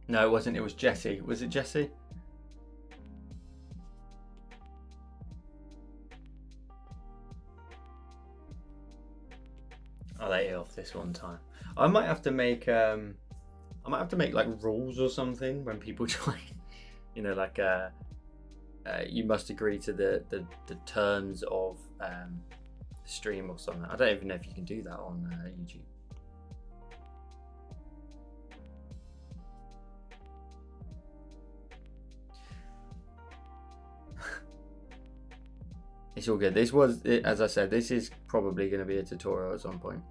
No, it wasn't. It was Jesse. Was it Jesse? I'll let you off this one time. I might have to make like rules or something when people try. You know, like you must agree to the terms of the stream or something. I don't even know if you can do that on YouTube. It's all good. This was, as I said, this is probably going to be a tutorial at some point.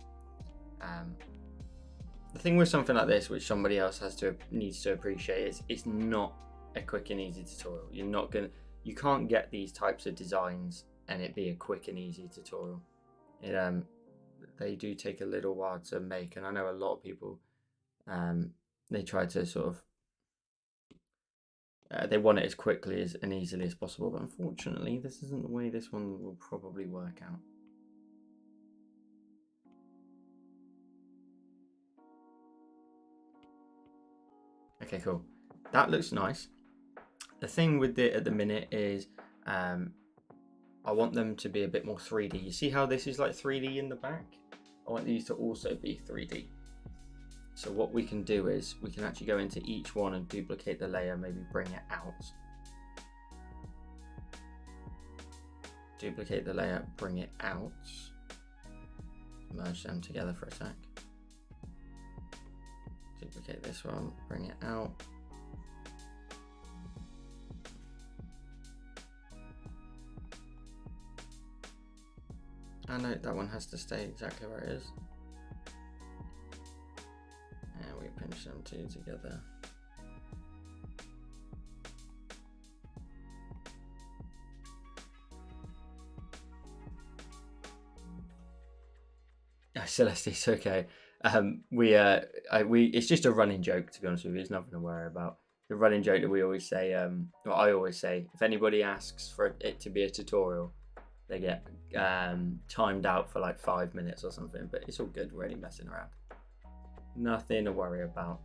The thing with something like this, which somebody else needs to appreciate, is it's not a quick and easy tutorial. You can't get these types of designs and it be a quick and easy tutorial. They do take a little while to make, and I know a lot of people, they try to sort of, they want it as quickly and easily as possible, but unfortunately this isn't the way this one will probably work out. Okay, cool. That looks nice. The thing with it at the minute is I want them to be a bit more 3D. You see how this is like 3D in the back? I want these to also be 3D. So what we can do is we can actually go into each one and duplicate the layer, maybe bring it out. Duplicate the layer, bring it out. Merge them together for a sec. Duplicate this one, bring it out. I know that one has to stay exactly where it is. And we pinch them two together. Celeste, it's okay. It's just a running joke, to be honest with you. It's nothing to worry about. The running joke that we always say, well, I always say, if anybody asks for it to be a tutorial, they get timed out for like 5 minutes or something. But it's all good. We're only messing around. Nothing to worry about.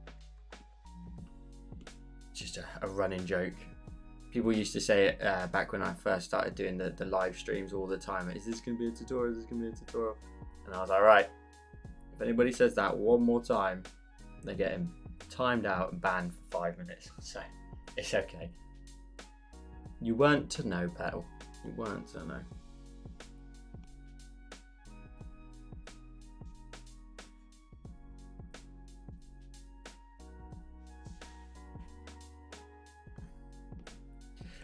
Just a running joke. People used to say it back when I first started doing the live streams all the time. Is this going to be a tutorial? Is this going to be a tutorial? And I was like, right, if anybody says that one more time, they get him timed out and banned for 5 minutes. So it's okay. You weren't to know, Petal. You weren't to know.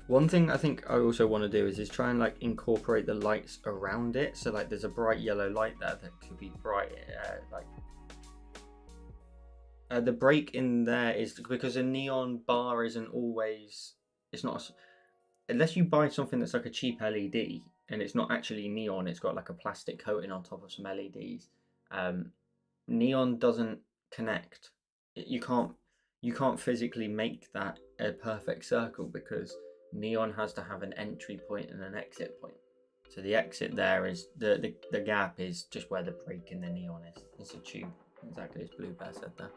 One thing I think I also want to do is try and like incorporate the lights around it. So like there's a bright yellow light there that could be bright, the break in there is because a neon bar isn't always, it's not, unless you buy something that's like a cheap LED and it's not actually neon, it's got like a plastic coating on top of some LEDs. Neon doesn't connect. You can't physically make that a perfect circle because neon has to have an entry point and an exit point. So the exit there is the gap is just where the break in the neon is. It's a tube, exactly as Blue Bear said there.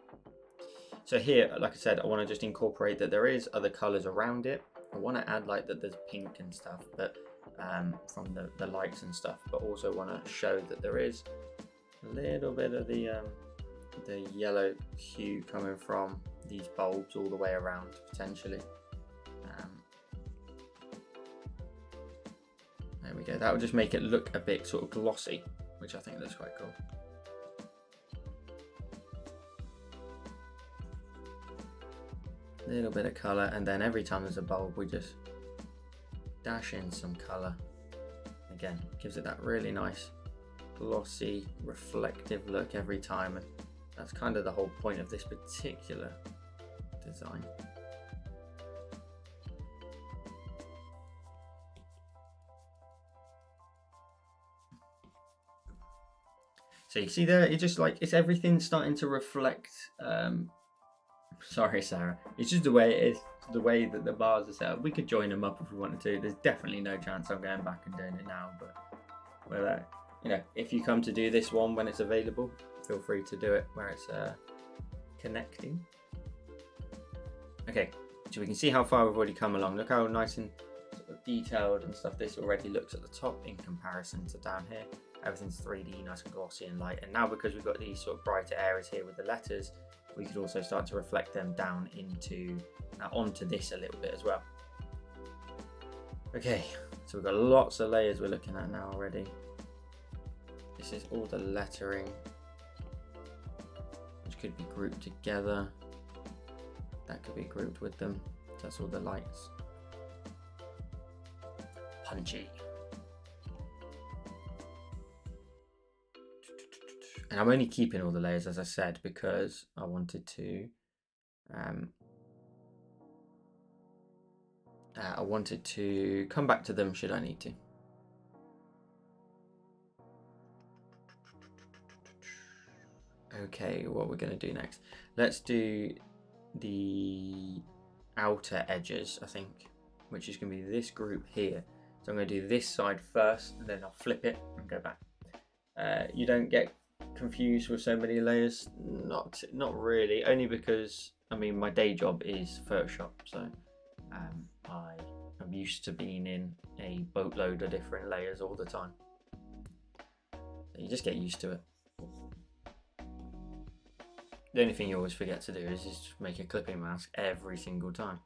So here, like I said, I want to just incorporate that there is other colors around it. I want to add like that there's pink and stuff, but from the lights and stuff, but also want to show that there is a little bit of the yellow hue coming from these bulbs all the way around potentially. There we go. That will just make it look a bit sort of glossy, which I think looks quite cool. A little bit of colour, and then every time there's a bulb we just dash in some colour. Again, gives it that really nice glossy reflective look every time, and that's kind of the whole point of this particular design. So you see there, it's just like, it's everything starting to reflect. Sorry, Sarah. It's just the way it is, the way that the bars are set up. We could join them up if we wanted to. There's definitely no chance I'm going back and doing it now, but well, you know, if you come to do this one when it's available, feel free to do it where it's connecting. Okay, so we can see how far we've already come along. Look how nice and sort of detailed and stuff this already looks at the top in comparison to down here. Everything's 3D, nice and glossy and light. And now because we've got these sort of brighter areas here with the letters, we could also start to reflect them down into onto this a little bit as well. Okay, so we've got lots of layers we're looking at now already. This is all the lettering, which could be grouped together. That could be grouped with them. That's all the lights. Punchy. And I'm only keeping all the layers, as I said, because I wanted to come back to them should I need to. Okay, what we're going to do next. Let's do the outer edges, I think, which is going to be this group here. So I'm going to do this side first, and then I'll flip it and go back. You don't get confused with so many layers, not really, only because I mean my day job is Photoshop, so I am used to being in a boatload of different layers all the time. So you just get used to it. The only thing you always forget to do is just make a clipping mask every single time.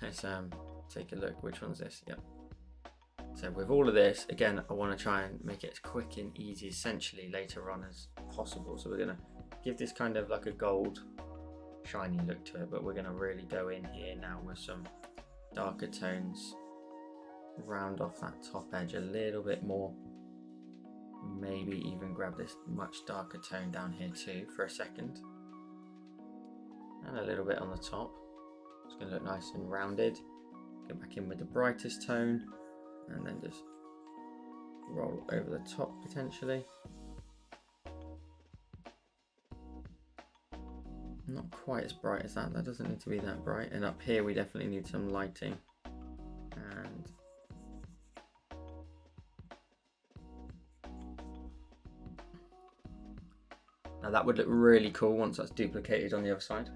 Let's take a look. Which one's this? Yep. So with all of this, again, I want to try and make it as quick and easy essentially later on as possible. So we're going to give this kind of like a gold shiny look to it, but we're going to really go in here now with some darker tones. Round off that top edge a little bit more. Maybe even grab this much darker tone down here too for a second. And a little bit on the top. It's going to look nice and rounded. Go back in with the brightest tone. And then just roll over the top potentially. Not quite as bright as that. That doesn't need to be that bright. And up here we definitely need some lighting. And now that would look really cool once that's duplicated on the other side.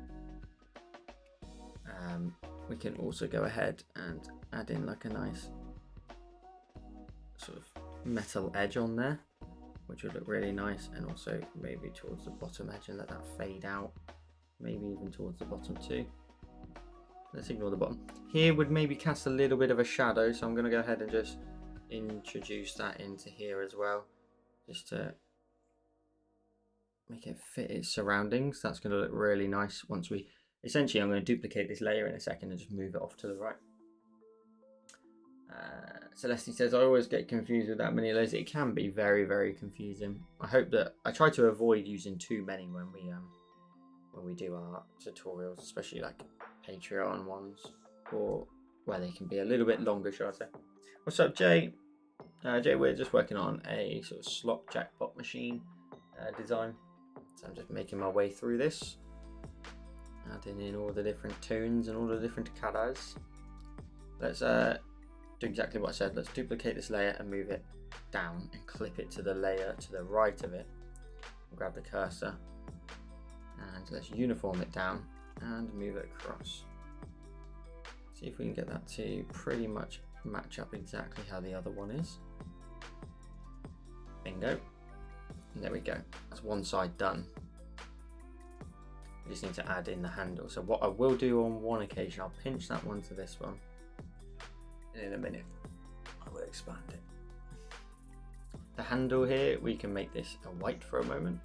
We can also go ahead and add in like a nice sort of metal edge on there, which would look really nice, and also maybe towards the bottom edge and let that fade out, maybe even towards the bottom too. Let's ignore the bottom. Here would maybe cast a little bit of a shadow, so I'm going to go ahead and just introduce that into here as well, just to make it fit its surroundings. That's going to look really nice once we, essentially I'm going to duplicate this layer in a second and just move it off to the right. Celeste says, I always get confused with that many layers. It can be very, very confusing. I hope that I try to avoid using too many when we do our tutorials, especially like Patreon ones, or where they can be a little bit longer, shall I say. What's up, Jay? Jay, we're just working on a sort of slot jackpot machine design. So I'm just making my way through this, adding in all the different tunes and all the different colors. Let's do exactly what I said. Let's duplicate this layer and move it down and clip it to the layer to the right of it. Grab the cursor and let's uniform it down and move it across. See if we can get that to pretty much match up exactly how the other one is. Bingo. And there we go. That's one side done. We just need to add in the handle. So what I will do on one occasion, I'll pinch that one to this one. And in a minute, expand it. The handle here, we can make this a white for a moment.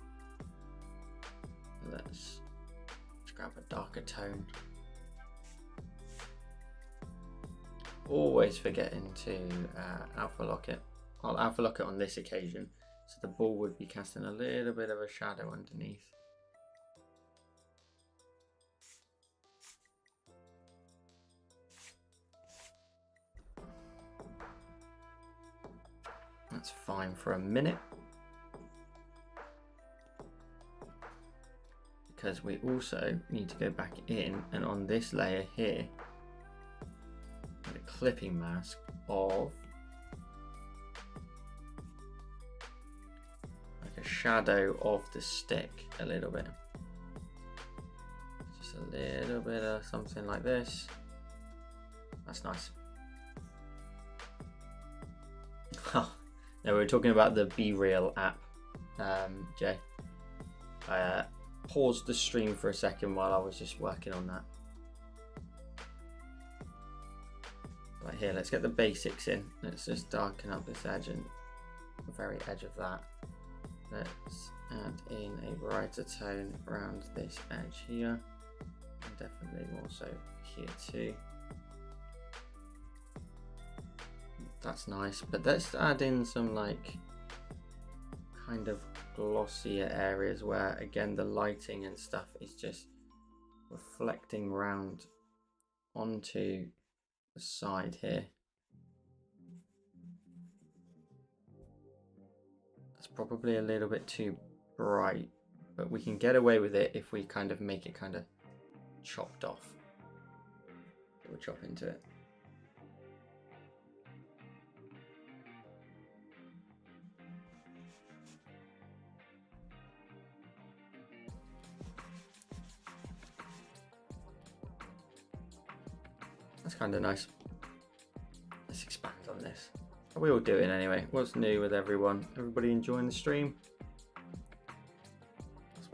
Let's grab a darker tone. Always forgetting to alpha lock it. I'll alpha lock it on this occasion, so the ball would be casting a little bit of a shadow underneath. That's fine for a minute, because we also need to go back in and on this layer here, get a clipping mask of like a shadow of the stick a little bit. Just a little bit of something like this. That's nice. Now we were talking about the Be Real app, Jay. I paused the stream for a second while I was just working on that. Right here, let's get the basics in. Let's just darken up this edge and the very edge of that. Let's add in a brighter tone around this edge here, and definitely more so here too. That's nice, but let's add in some like kind of glossier areas where again the lighting and stuff is just reflecting round onto the side here. That's probably a little bit too bright, but we can get away with it if we kind of make it kind of chopped off. We'll chop into it. That's kind of nice. Let's expand on this. How are we all doing anyway? What's new with everyone? Everybody enjoying the stream? That's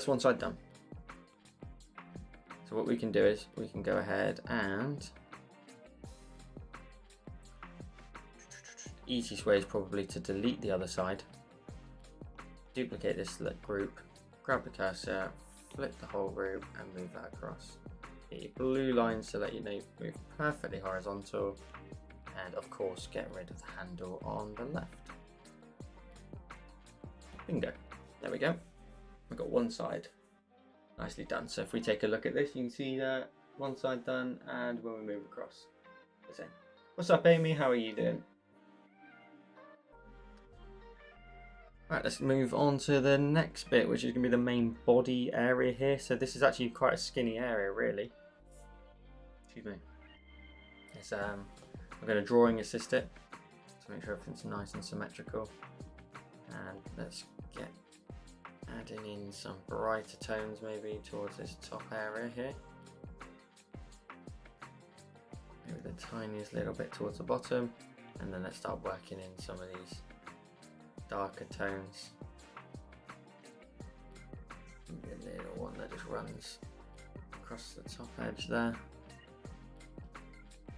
one side done. So what we can do is we can go ahead and easiest way is probably to delete the other side, duplicate this group, grab the cursor, flip the whole group and move that across. Get your blue lines to let you know you've moved perfectly horizontal, and of course get rid of the handle on the left. Bingo. There we go. We've got one side nicely done. So if we take a look at this, you can see that one side done, and when we move across the same. What's up, Amy? How are you doing? Right, let's move on to the next bit, which is going to be the main body area here. So this is actually quite a skinny area, really. Excuse me. It's I'm going to drawing assist it to make sure everything's nice and symmetrical. And let's get adding in some brighter tones maybe towards this top area here. Maybe the tiniest little bit towards the bottom, and then let's start working in some of these darker tones. Maybe a little one that just runs across the top edge there.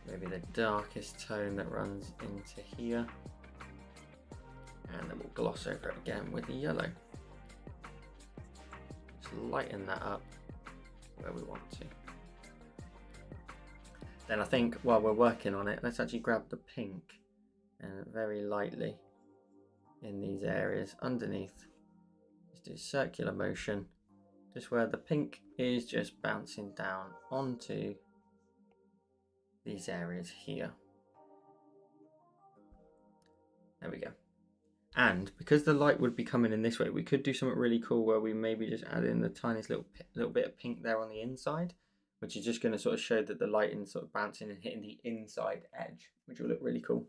Maybe the darkest tone that runs into here. And then we'll gloss over it again with the yellow. Just lighten that up where we want to. Then I think while we're working on it, let's actually grab the pink and very lightly in these areas underneath. Just do circular motion, just where the pink is just bouncing down onto these areas here. There we go. And because the light would be coming in this way, we could do something really cool where we maybe just add in the tiniest little bit of pink there on the inside, which is just going to sort of show that the lighting sort of bouncing and hitting the inside edge, which will look really cool.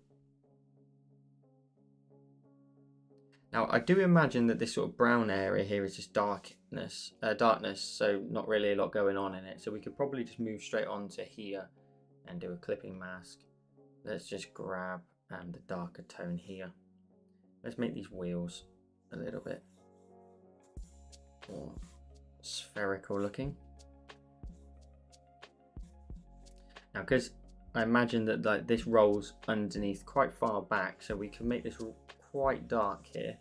Now I do imagine that this sort of brown area here is just darkness, so not really a lot going on in it. So we could probably just move straight on to here and do a clipping mask. Let's just grab the darker tone here. Let's make these wheels a little bit more spherical looking. Now, because I imagine that like this rolls underneath quite far back, so we can make this quite dark here.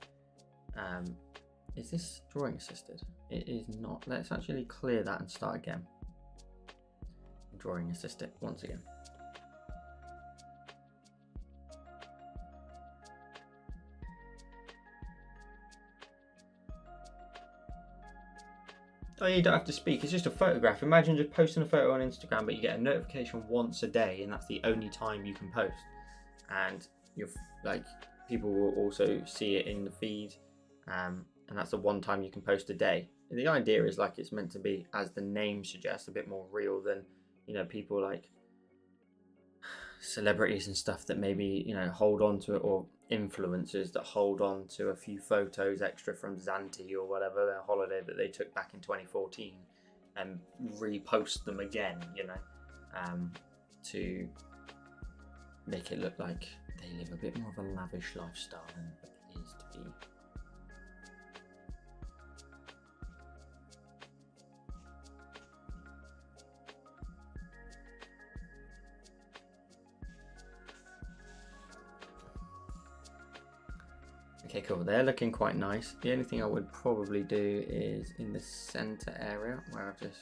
Is this drawing assisted? It is not. Let's actually clear that and start again. Drawing assisted once again. Oh, you don't have to speak, it's just a photograph. Imagine just posting a photo on Instagram, but you get a notification once a day, and that's the only time you can post. And you're like, people will also see it in the feed, and that's the one time you can post a day. The idea is like it's meant to be, as the name suggests, a bit more real than, you know, people like celebrities and stuff that maybe, you know, hold on to it, or influencers that hold on to a few photos extra from Zanti or whatever, their holiday that they took back in 2014, and repost them again, you know, to make it look like they live a bit more of a lavish lifestyle than it appears to be. Okay, cool. They're looking quite nice. The only thing I would probably do is in the center area where I've just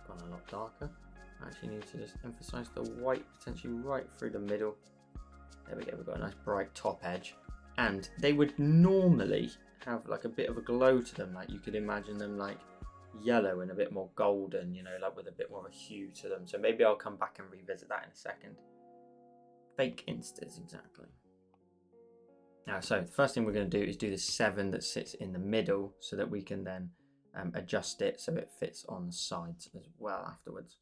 gone a lot darker. I actually need to just emphasize the white potentially right through the middle. There we go. We've got a nice bright top edge, and they would normally have like a bit of a glow to them. Like you could imagine them like yellow and a bit more golden, you know, like with a bit more of a hue to them. So maybe I'll come back and revisit that in a second. Fake instas, exactly. So the first thing we're going to do is do the 7 that sits in the middle, so that we can then adjust it so it fits on the sides as well afterwards.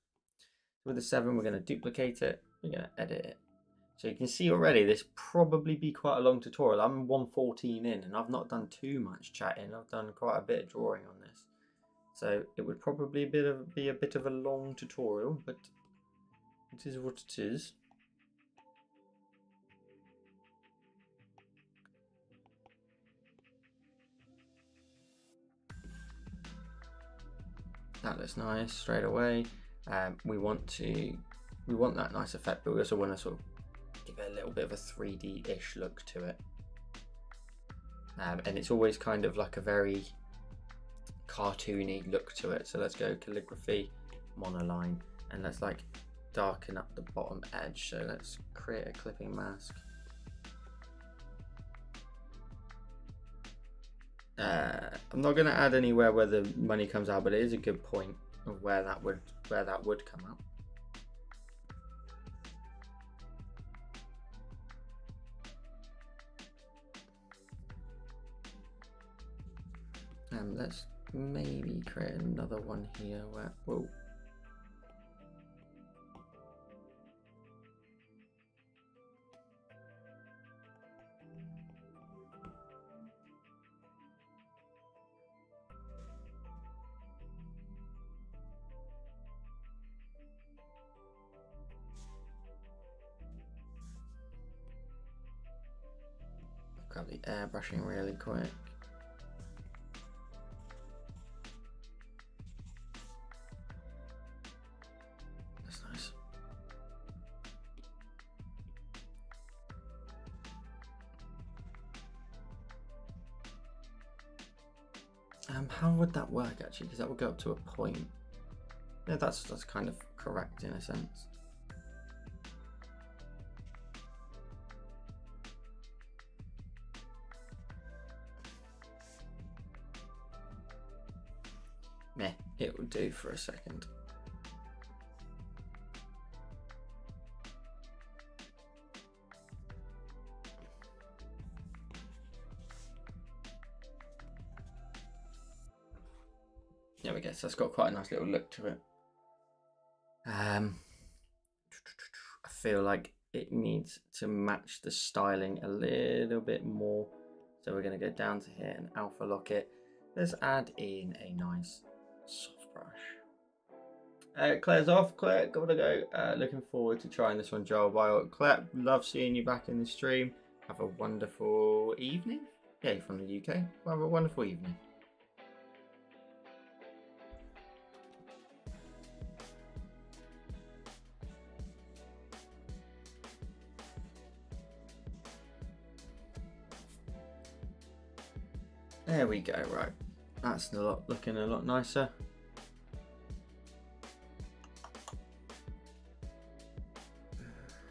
With the 7, we're going to duplicate it, we're going to edit it. So you can see already this probably be quite a long tutorial. I'm 1:14 in and I've not done too much chatting. I've done quite a bit of drawing on this. So it would probably be a bit of a long tutorial, but it is what it is. That looks nice straight away. We want that nice effect, but we also want to sort of give it a little bit of a 3D-ish look to it. And it's always kind of like a very cartoony look to it. So let's go calligraphy, monoline, and let's like darken up the bottom edge. So let's create a clipping mask. I'm not going to add anywhere where the money comes out, but it is a good point of where that would come out. Let's maybe create another one here where, whoa. Grab the airbrushing really quick. That's nice. How would that work actually? Because that would go up to a point. Yeah, that's kind of correct in a sense. Meh, it will do for a second. There we go, so it's got quite a nice little look to it. I feel like it needs to match the styling a little bit more. So we're going to go down to here and alpha lock it. Let's add in a nice soft brush. Claire's off. Claire, gotta go. Looking forward to trying this one, Joel. Bye. Claire, love seeing you back in the stream. Have a wonderful evening. Yeah, you're from the UK. Well, have a wonderful evening. There we go, right. That's looking a lot nicer.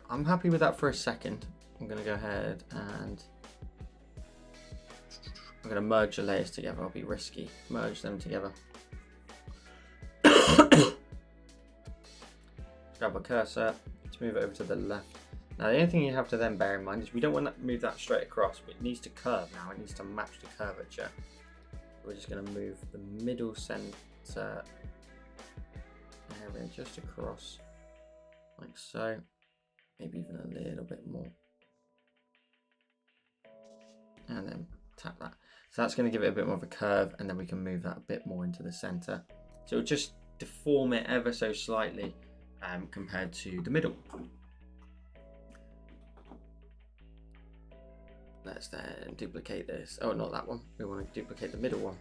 I'm happy with that for a second. I'm gonna go ahead and I'm gonna merge the layers together. I'll be risky. Merge them together. Grab a cursor, let's move it over to the left. Now the only thing you have to then bear in mind is we don't want to move that straight across, but it needs to curve now. It needs to match the curvature. We're just going to move the middle center area just across, like so. Maybe even a little bit more. And then tap that. So that's going to give it a bit more of a curve, and then we can move that a bit more into the center. So it'll just deform it ever so slightly compared to the middle. Let's then duplicate this. Oh, not that one. We want to duplicate the middle one.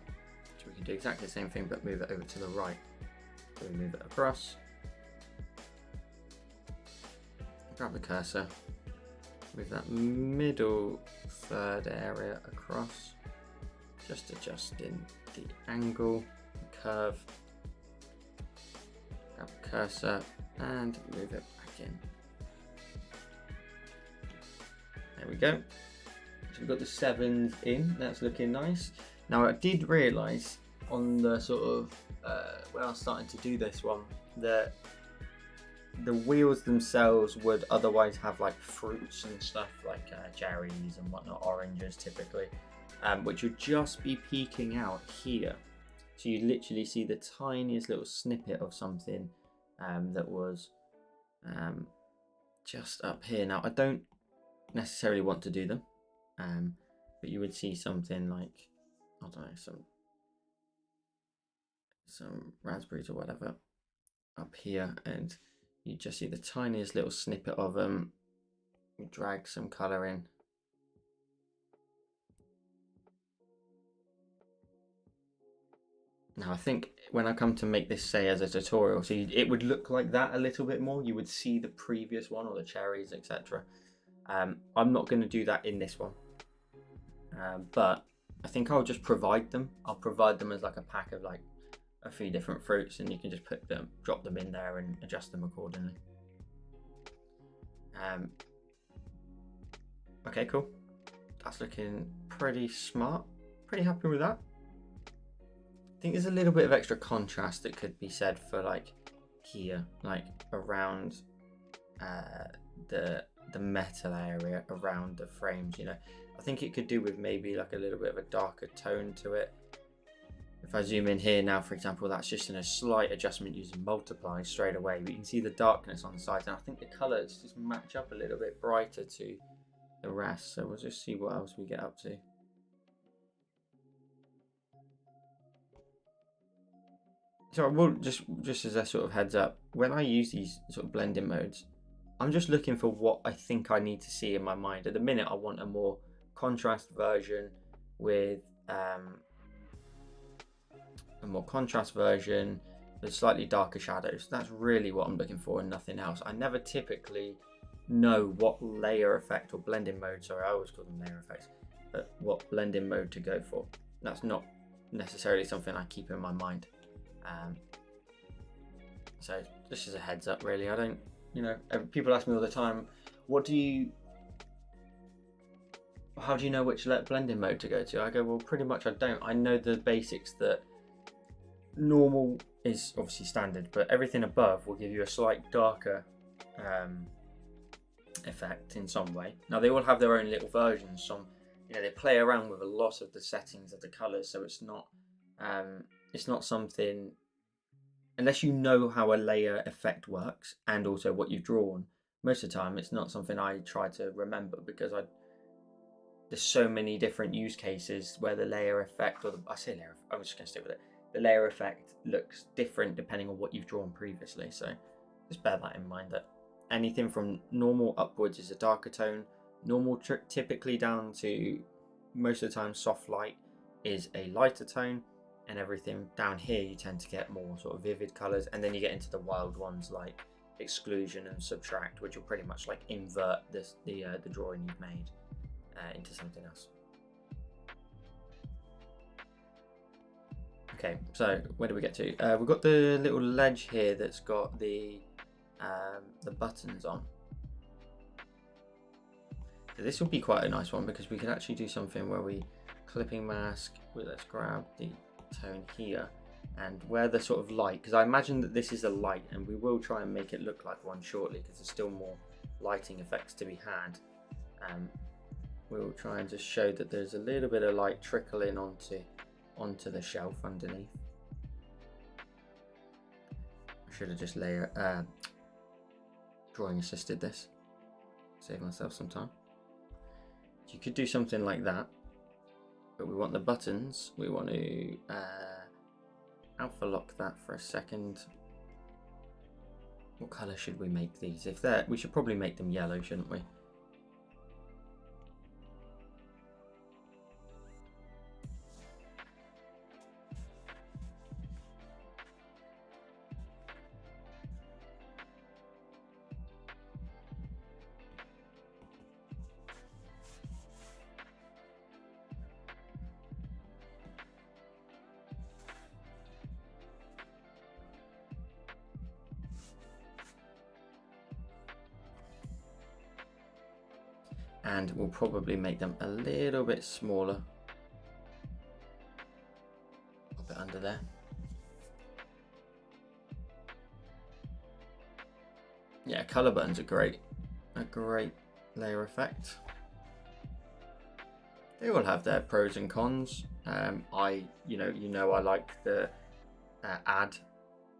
So we can do exactly the same thing, but move it over to the right. So we move it across. Grab the cursor. Move that middle third area across. Just adjusting the angle, the curve. Grab the cursor and move it back in. There we go. So we've got the 7s in, that's looking nice. Now I did realise on the sort of, when I was starting to do this one, that the wheels themselves would otherwise have like fruits and stuff, like cherries and whatnot, oranges typically, which would just be peeking out here. So you literally see the tiniest little snippet of something that was just up here. Now I don't necessarily want to do them, but you would see something like, I don't know, some raspberries or whatever up here, and you just see the tiniest little snippet of them. You drag some colour in. Now I think when I come to make this, say, as a tutorial, so it would look like that a little bit more. You would see the previous one, or the cherries, etc. I'm not going to do that in this one, but I think I'll just provide them. I'll provide them as like a pack of like a few different fruits, and you can just drop them in there and adjust them accordingly. Okay, cool. That's looking pretty smart. Pretty happy with that. I think there's a little bit of extra contrast that could be said for like here, like around the metal area around the frames, you know. I think it could do with maybe like a little bit of a darker tone to it. If I zoom in here now, for example, that's just in a slight adjustment using multiply straight away. But you can see the darkness on the sides, and I think the colours just match up a little bit brighter to the rest. So we'll just see what else we get up to. So I will just as a sort of heads up, when I use these sort of blending modes, I'm just looking for what I think I need to see in my mind. At the minute, I want a more contrast version with slightly darker shadows. That's really what I'm looking for and nothing else. I never typically know what layer effect or blending mode, sorry, I always call them layer effects, but what blending mode to go for. That's not necessarily something I keep in my mind. So just as a heads up, really, I don't, you know, people ask me all the time, how do you know which blending mode to go to? I go, well, pretty much I don't. I know the basics, that normal is obviously standard, but everything above will give you a slight darker effect in some way. Now they all have their own little versions. Some, you know, they play around with a lot of the settings of the colors, so it's not something, unless you know how a layer effect works and also what you've drawn. Most of the time, it's not something I try to remember, because there's so many different use cases where the layer effect, or I'm just going to stick with it. The layer effect looks different depending on what you've drawn previously. So just bear that in mind, that anything from normal upwards is a darker tone. Normal typically down to, most of the time, soft light is a lighter tone. And everything down here, you tend to get more sort of vivid colors. And then you get into the wild ones like exclusion and subtract, which will pretty much like invert the drawing you've made into something else. Okay, so where do we get to? We've got the little ledge here that's got the buttons on. So this will be quite a nice one because we could actually do something where we clipping mask. Let's grab the tone here, and where the sort of light, because I imagine that this is a light, and we will try and make it look like one shortly because there's still more lighting effects to be had. We'll try and just show that there's a little bit of light trickling onto the shelf underneath. I should have just drawing assisted this, save myself some time. You could do something like that, but we want the buttons. We want to alpha lock that for a second. What color should we make these? We should probably make them yellow, shouldn't we? And we'll probably make them a little bit smaller. Pop it under there. Yeah, color buttons are great. A great layer effect. They all have their pros and cons. I like the ad.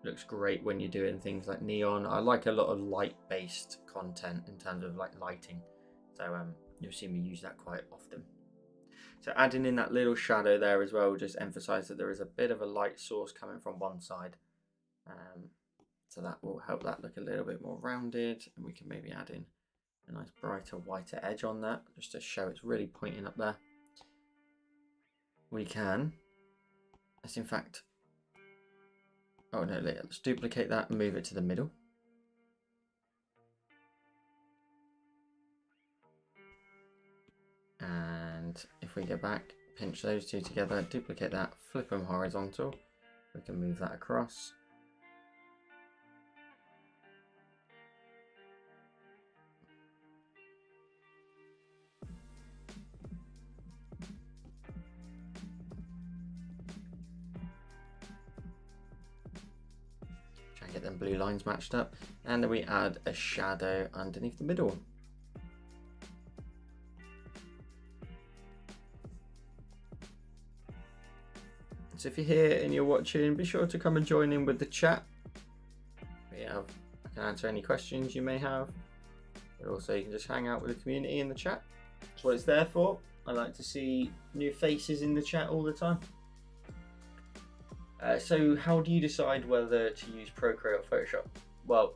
Looks great when you're doing things like neon. I like a lot of light-based content in terms of like lighting. So you'll see me use that quite often. So adding in that little shadow there as well, just emphasize that there is a bit of a light source coming from one side. So that will help that look a little bit more rounded, and we can maybe add in a nice brighter, whiter edge on that, just to show it's really pointing up there. We can, let's in fact, oh no, let's duplicate that and move it to the middle. And if we go back, pinch those two together, duplicate that, flip them horizontal, we can move that across. Try and get them blue lines matched up, and then we add a shadow underneath the middle. So if you're here and you're watching, be sure to come and join in with the chat. I can answer any questions you may have, but also you can just hang out with the community in the chat. That's what it's there for. I like to see new faces in the chat all the time. So how do you decide whether to use Procreate or Photoshop? Well,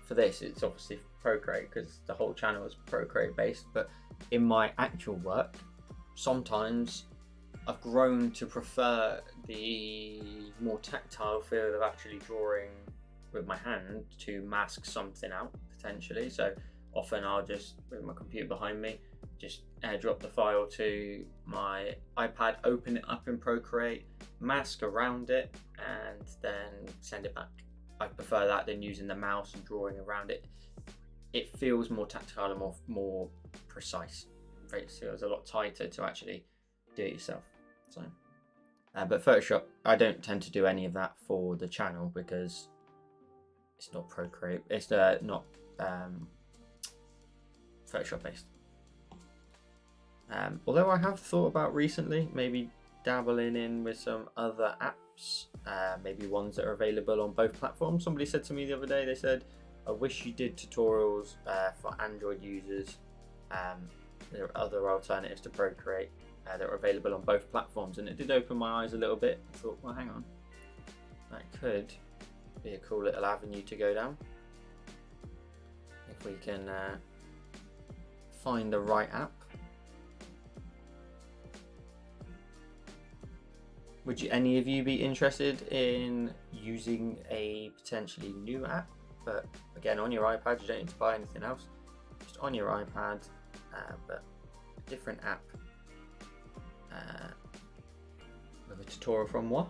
for this it's obviously Procreate because the whole channel is Procreate based, but in my actual work, sometimes I've grown to prefer the more tactile feel of actually drawing with my hand to mask something out potentially. So often I'll just, with my computer behind me, just airdrop the file to my iPad, open it up in Procreate, mask around it, and then send it back. I prefer that than using the mouse and drawing around it. It feels more tactile and more precise. It feels a lot tighter to actually do it yourself. So, but Photoshop, I don't tend to do any of that for the channel because it's not Procreate. It's not Photoshop based. Although I have thought about recently maybe dabbling in with some other apps, maybe ones that are available on both platforms. Somebody said to me the other day, they said, I wish you did tutorials for Android users. There are other alternatives to Procreate that are available on both platforms, and it did open my eyes a little bit. I thought, well, hang on, that could be a cool little avenue to go down if we can find the right app. Would any of you be interested in using a potentially new app? But again, on your iPad, you don't need to buy anything else. Just on your iPad, but a different app with a tutorial from moi.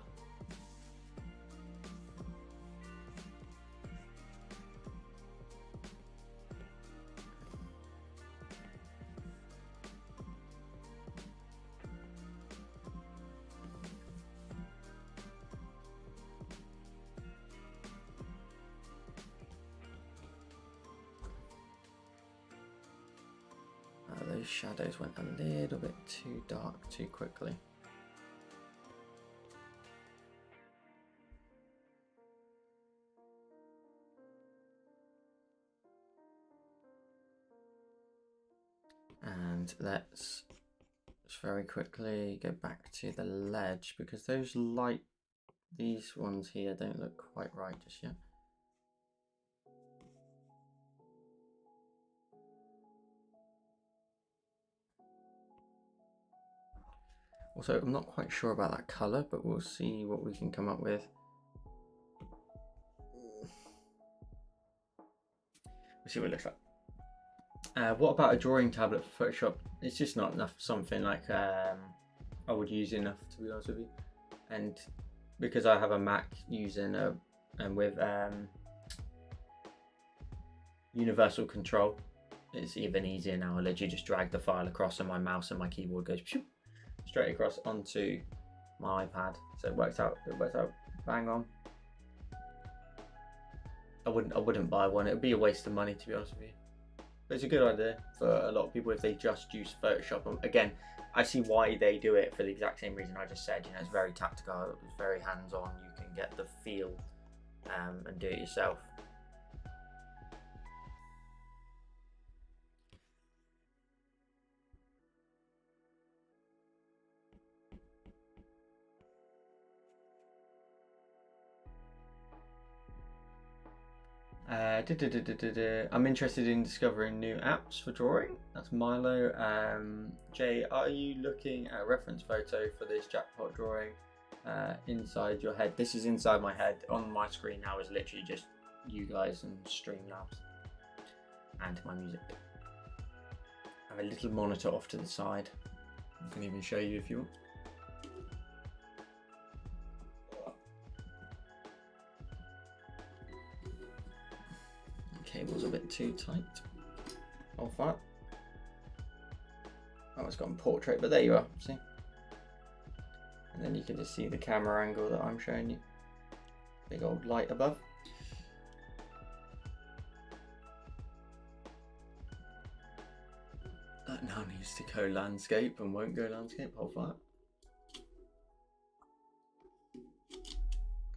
those shadows went a little bit too dark too quickly. And let's just very quickly go back to the ledge, because those these ones here don't look quite right just yet. Also, I'm not quite sure about that colour, but we'll see what we can come up with. We'll see what it looks like. What about a drawing tablet for Photoshop? It's just not enough, something like I would use enough, to be honest with you. And because I have a Mac using and with universal control, it's even easier now. I literally just drag the file across, and my mouse and my keyboard goes straight across onto my iPad, so it works out bang on. I wouldn't buy one. It would be a waste of money, to be honest with you. But it's a good idea for a lot of people if they just use Photoshop. And again, I see why they do it for the exact same reason I just said. You know, it's very tactical, it's very hands-on. You can get the feel and do it yourself. I'm interested in discovering new apps for drawing. That's Milo. Jay, are you looking at a reference photo for this jackpot drawing inside your head? This is inside my head. On my screen now is literally just you guys and Streamlabs and my music. I have a little monitor off to the side. I can even show you if you want. Cable's a bit too tight. Off that. Oh, it's got a portrait, but there you are. See? And then you can just see the camera angle that I'm showing you. Big old light above. That now needs to go landscape and won't go landscape. Hold that.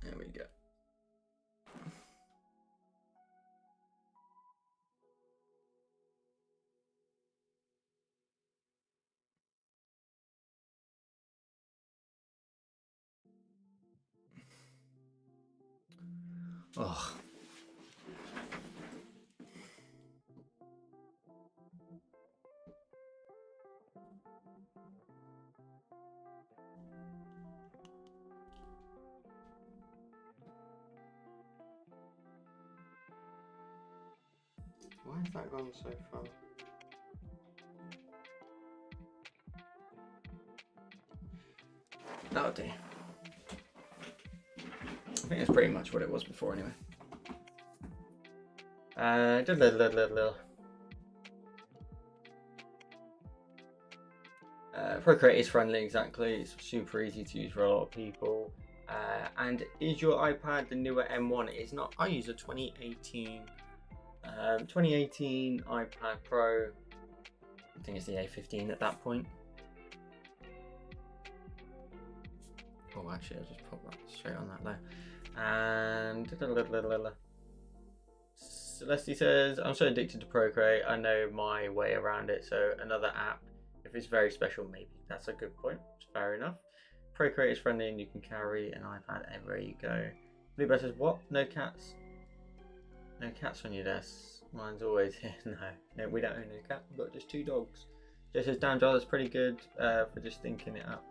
There we go. Oh. Why has that gone so far? That'll do. I think it's pretty much what it was before anyway. Procreate is friendly, exactly. It's super easy to use for a lot of people. And is your iPad the newer M1? It's not. I use a 2018 iPad Pro. I think it's the A15 at that point. Oh, actually, I'll just pop that straight on that there. And Celeste says, I'm so addicted to Procreate, I know my way around it, so another app, if it's very special, maybe. That's a good point, fair enough. Procreate is friendly and you can carry an iPad everywhere you go. Bluebird says, what? No cats? No cats on your desk? Mine's always here. No, we don't own a cat, we've got just 2 dogs. Jay says, damn, Joel, that's pretty good for just thinking it up.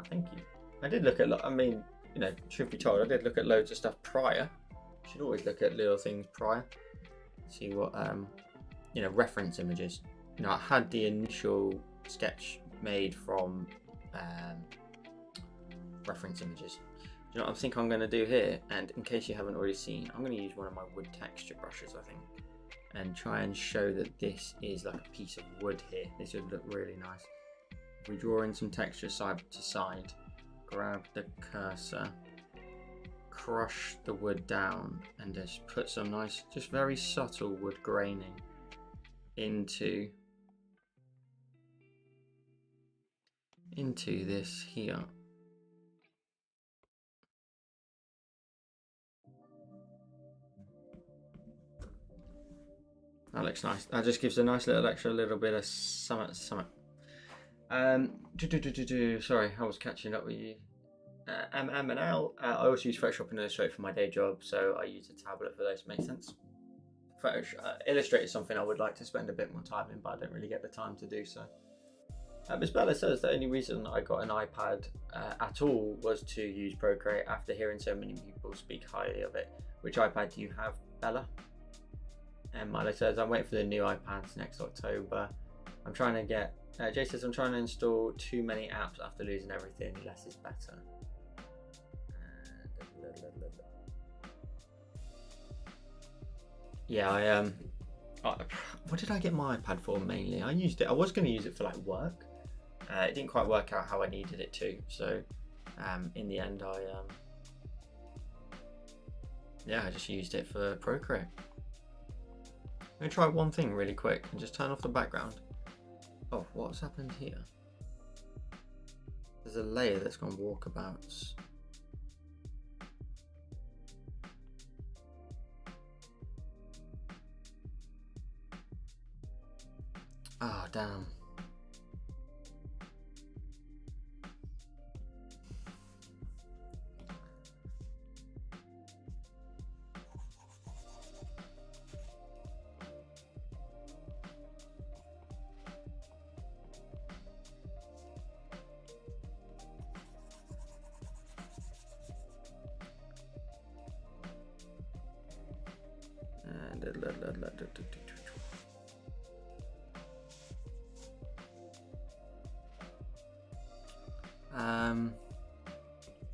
Thank you. I did look at, I mean, you know, truth be told, I did look at loads of stuff prior. You should always look at little things prior. See what, you know, reference images. You know, I had the initial sketch made from reference images. You know what I think I'm going to do here? And in case you haven't already seen, I'm going to use one of my wood texture brushes, I think, and try and show that this is like a piece of wood here. This would look really nice. If we draw in some texture side to side, grab the cursor, crush the wood down, and just put some nice, just very subtle wood graining into into this here. That looks nice. That just gives a nice little extra little bit of summit. Sorry, I was catching up with you. And Al, I also use Photoshop and Illustrator for my day job, so I use a tablet for those. Makes sense. Illustrator is something I would like to spend a bit more time in, but I don't really get the time to do so. Miss Bella says the only reason I got an iPad at all was to use Procreate after hearing so many people speak highly of it. Which iPad do you have, Bella? And Milo says, I'm waiting for the new iPads next October. I'm trying to get, Jay says, I'm trying to install too many apps after losing everything. Less is better. Yeah, what did I get my iPad for mainly? I used it, I was going to use it for like work. It didn't quite work out how I needed it to. So in the end, I just used it for Procreate. I'm going to try one thing really quick and just turn off the background. Oh, what's happened here? There's a layer that's gone walkabouts. Oh, damn.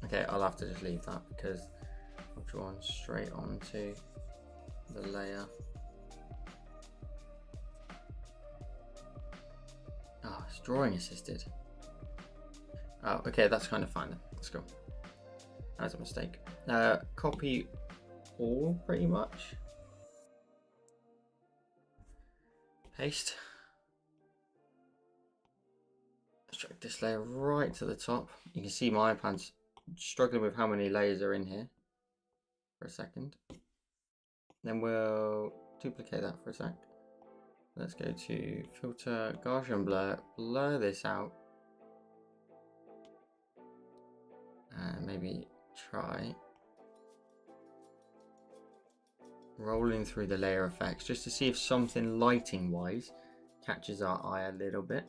Okay, I'll have to just leave that because I've drawn straight onto the layer. Oh, it's drawing assisted. Oh, okay, that's kind of fine then. Let's go. That's a mistake. Copy all pretty much. Paste. Let's drag this layer right to the top. You can see my iPad's struggling with how many layers are in here for a second. Then we'll duplicate that for a sec. Let's go to filter, Gaussian blur, blur this out. And maybe try rolling through the layer effects just to see if something lighting wise catches our eye a little bit.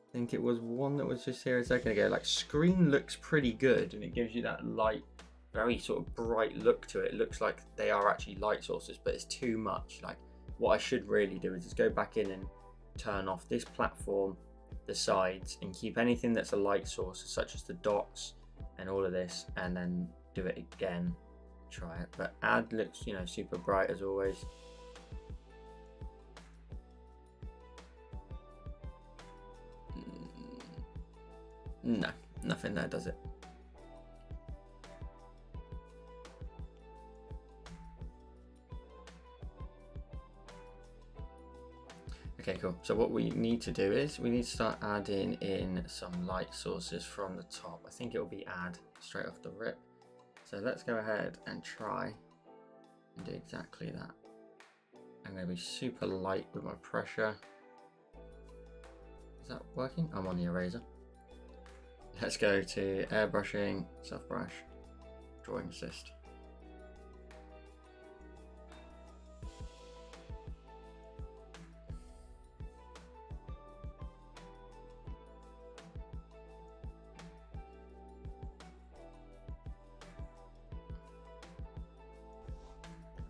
I think it was one that was just here a second ago. Like, screen looks pretty good and it gives you that light, very sort of bright look to it. It looks like they are actually light sources, but it's too much. Like, what I should really do is just go back in and turn off this platform, the sides, and keep anything that's a light source, such as the dots and all of this, and then do it again. Try it. But add looks, you know, super bright as always. No, nothing there does it. Okay, cool. So what we need to do is we need to start adding in some light sources from the top. I think it will be add straight off the rip. So let's go ahead and try and do exactly that. I'm going to be super light with my pressure. Is that working? I'm on the eraser. Let's go to airbrushing, self brush, drawing assist.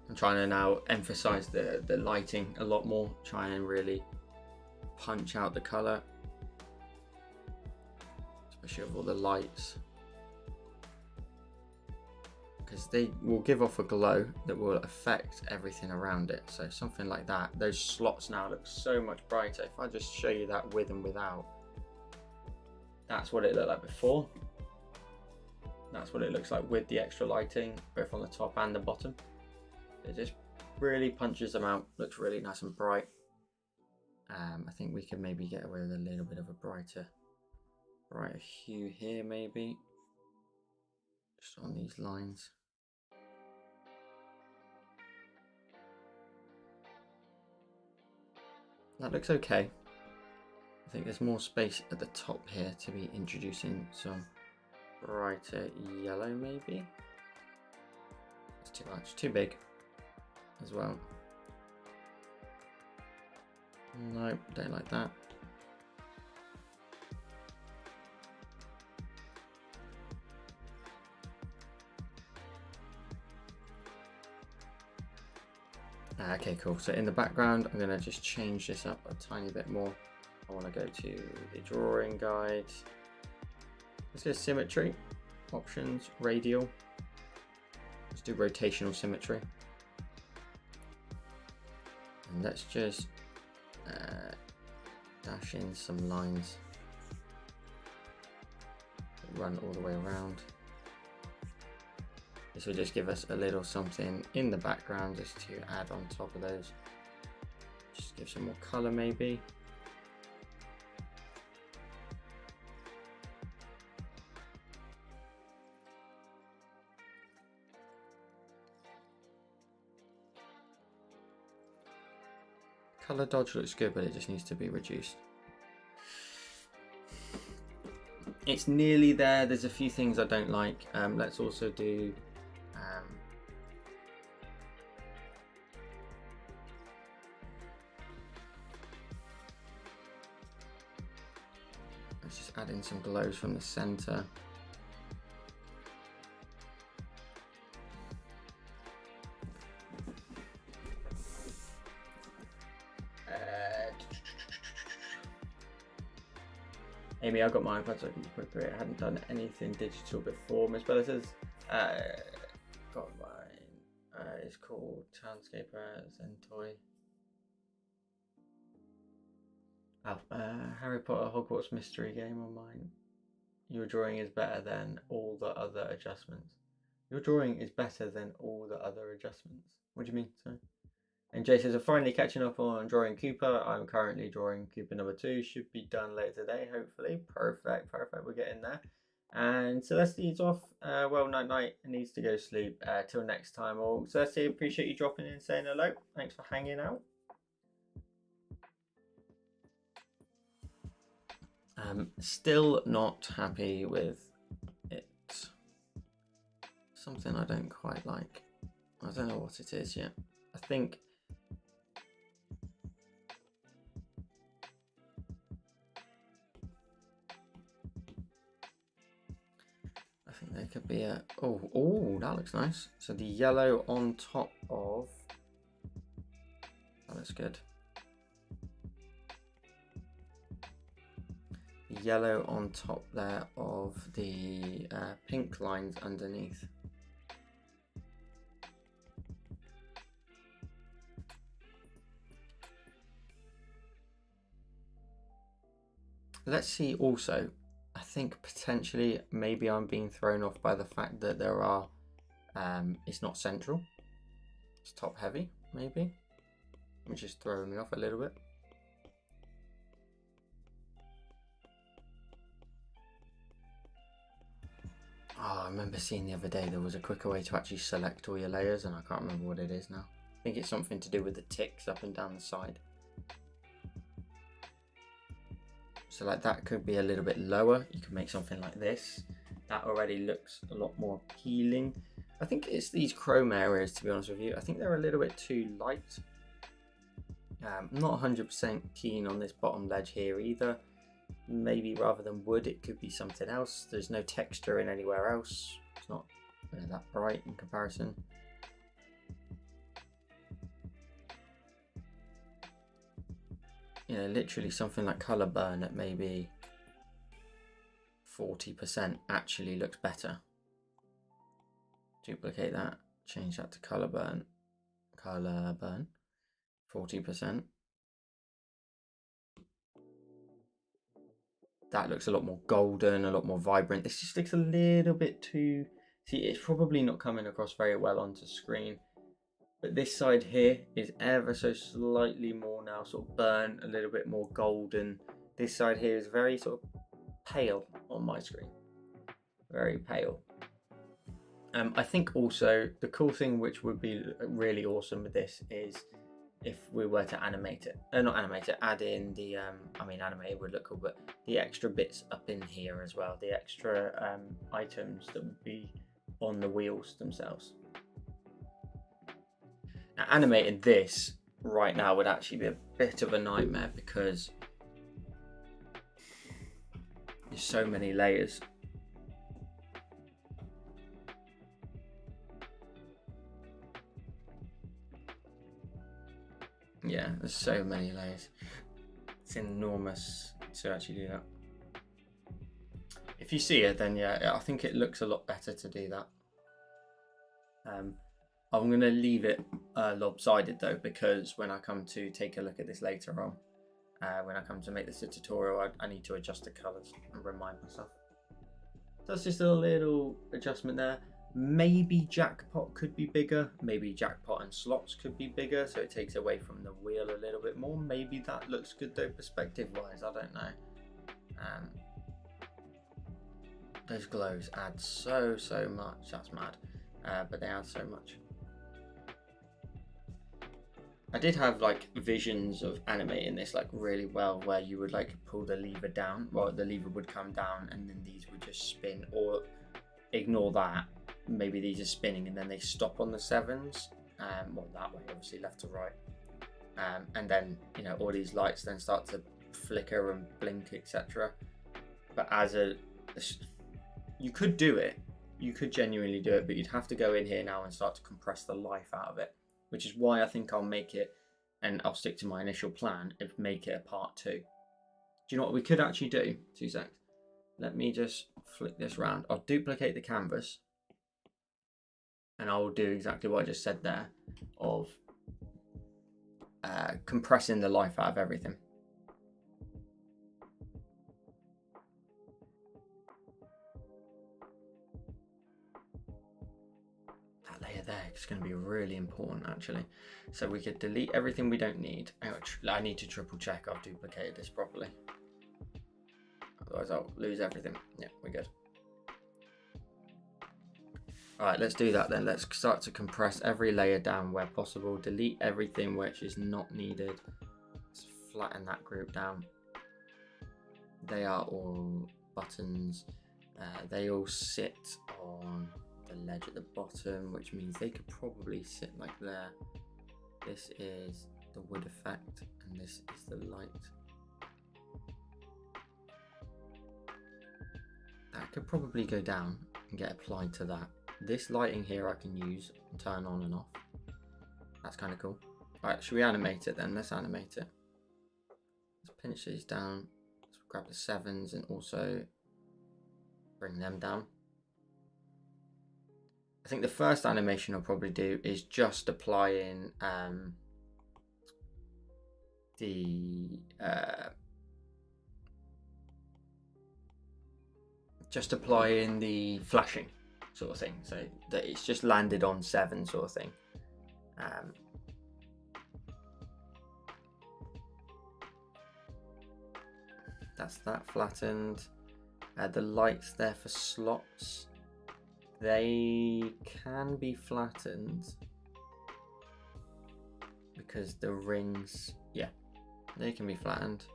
I'm trying to now emphasize the lighting a lot more, try and really punch out the color, especially with all the lights, because they will give off a glow that will affect everything around it. So something like that, those slots now look so much brighter. If I just show you that with and without, that's what it looked like before. That's what it looks like with the extra lighting, both on the top and the bottom. It just really punches them out, looks really nice and bright. I think we can maybe get away with a little bit of a brighter brighter hue here maybe, just on these lines. That looks okay. I think there's more space at the top here to be introducing some brighter yellow maybe. That's too much, too big as well. Nope, don't like that. Okay, cool. So in the background, I'm gonna just change this up a tiny bit more. I wanna go to the drawing guide. Let's go symmetry, options, radial. Let's do rotational symmetry. And let's just dash in some lines that run all the way around. This will just give us a little something in the background just to add on top of those. Just give some more color maybe. Color dodge looks good, but it just needs to be reduced. It's nearly there. There's a few things I don't like. Let's also do let's just add in some glows from the center. Amy, I got my iPad so I can just put through it. I hadn't done anything digital before. Miss Bella says, got mine. It's called Townscaper Zentoy. Oh, Harry Potter Hogwarts mystery game on mine. Your drawing is better than all the other adjustments. Your drawing is better than all the other adjustments. What do you mean? Sorry. And Jay says, I'm finally catching up on drawing Cooper. I'm currently drawing Cooper number 2. Should be done later today, hopefully. Perfect, perfect. We're getting there. And Celeste's off. Well, night. Needs to go sleep. Till next time. All Celeste, appreciate you dropping in and saying hello. Thanks for hanging out. Still not happy with it. Something I don't quite like. I don't know what it is yet. I think there could be a oh, that looks nice. So the yellow on top of that looks good. The yellow on top there of the pink lines underneath. Let's see also, I think potentially maybe I'm being thrown off by the fact that there are, it's not central, it's top heavy maybe, which is throwing me off a little bit. Oh, I remember seeing the other day there was a quicker way to actually select all your layers and I can't remember what it is now. I think it's something to do with the ticks up and down the side. So like that could be a little bit lower. You can make something like this. That already looks a lot more appealing. I think it's these chrome areas, to be honest with you. I think they're a little bit too light. I'm not 100% keen on this bottom ledge here either. Maybe rather than wood, it could be something else. There's no texture in anywhere else. It's not that bright in comparison. You know, literally something like color burn at maybe 40% actually looks better. Duplicate that, change that to color burn, 40%. That looks a lot more golden, a lot more vibrant. This just looks a little bit too, see, it's probably not coming across very well onto screen. But this side here is ever so slightly more now sort of burnt, a little bit more golden. This side here is very sort of pale on my screen, very pale. I think also the cool thing which would be really awesome with this is if we were to animate it, not animate it, add in the, I mean animate it would look cool, but the extra bits up in here as well, the extra items that would be on the wheels themselves. Now animating this right now would actually be a bit of a nightmare because there's so many layers. Yeah, there's so many layers. It's enormous to actually do that. If you see it, then yeah, I think it looks a lot better to do that. I'm going to leave it lopsided though, because when I come to take a look at this later on, when I come to make this a tutorial, I need to adjust the colors and remind myself. That's just a little adjustment there. Maybe jackpot could be bigger, maybe jackpot and slots could be bigger, so it takes away from the wheel a little bit more. Maybe that looks good though, perspective wise, I don't know. Those glows add so much, that's mad, but they add so much. I did have like visions of animating this like really well, where you would like pull the lever down, well the lever would come down and then these would just spin, or ignore that, maybe these are spinning and then they stop on the 7s, well that way obviously left to right, and then you know all these lights then start to flicker and blink, etc. But as you could do it, you could genuinely do it, but you'd have to go in here now and start to compress the life out of it, which is why I think I'll make it, and I'll stick to my initial plan of make it a part 2. Do you know what we could actually do? 2 seconds. Let me just flick this round. I'll duplicate the canvas and I'll do exactly what I just said there of compressing the life out of everything. That layer there is going to be really important actually. So we could delete everything we don't need. I need to triple check I've duplicated this properly. Otherwise I'll lose everything. Yeah, we're good. All right, let's do that then. Let's start to compress every layer down where possible. Delete everything which is not needed. Let's flatten that group down. They are all buttons. They all sit on the ledge at the bottom, which means they could probably sit like there. This is the wood effect and this is the light. That could probably go down and get applied to that. This lighting here I can use and turn on and off. That's kind of cool. Alright, should we animate it then? Let's animate it. Let's pinch these down. Let's grab the 7s and also bring them down. I think the first animation I'll probably do is just applying the flashing sort of thing, so that it's just landed on 7 sort of thing. That's that flattened. The lights there for slots, they can be flattened because the rings, yeah, they can be flattened.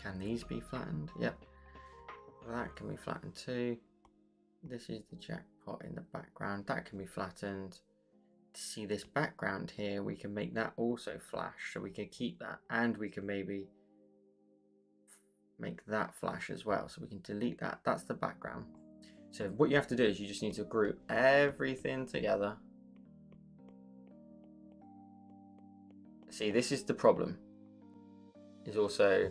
Can these be flattened? Yep. That can be flattened too. This is the jackpot in the background. That can be flattened. To see this background here, we can make that also flash. So we can keep that, and we can maybe make that flash as well. So we can delete that. That's the background. So what you have to do is you just need to group everything together. See, this is the problem. Is also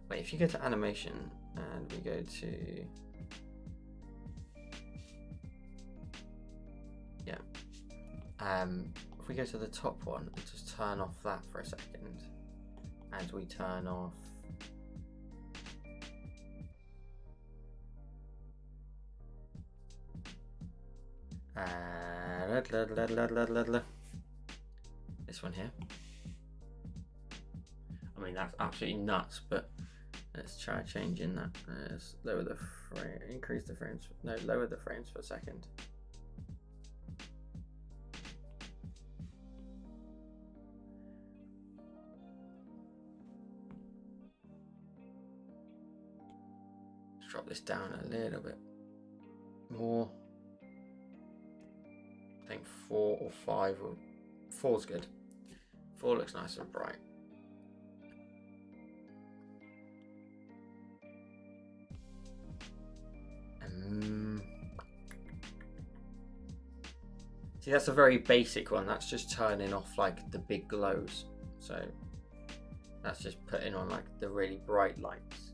wait, if you go to animation and we go to, yeah, if we go to the top one and just turn off that for a second, as we turn off this one here. I mean, that's absolutely nuts, but let's try changing that. Let's lower the frame, increase the frames, no, lower the frames per second. Let's drop this down a little bit more. I think 4 or 5, or 4's good. 4 looks nice and bright. See, that's a very basic one. That's just turning off like the big glows. So that's just putting on like the really bright lights.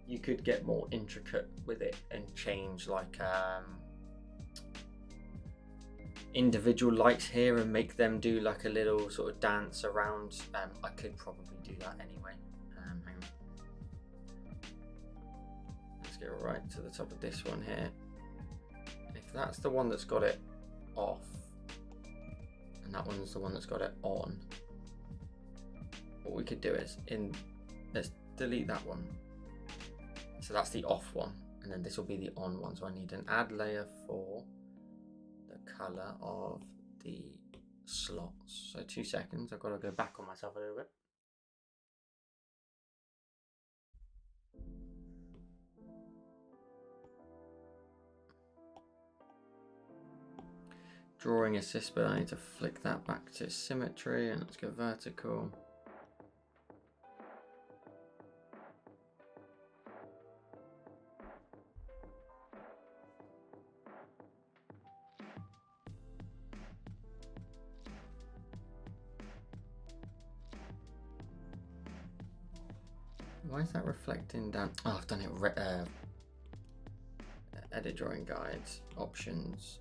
You could get more intricate with it and change like individual lights here and make them do like a little sort of dance around. I could probably do that anyway. Hang on. Let's get right to the top of this one here. If that's the one that's got it off and that one's the one that's got it on, what we could do is let's delete that one. So that's the off one, and then this will be the on one. So I need an add layer for the color of the slots. So 2 seconds, I've got to go back on myself a little bit. Drawing assist, but I need to flick that back to symmetry, and let's go vertical. Why is that reflecting down? Oh, I've done it. Edit drawing guides, options,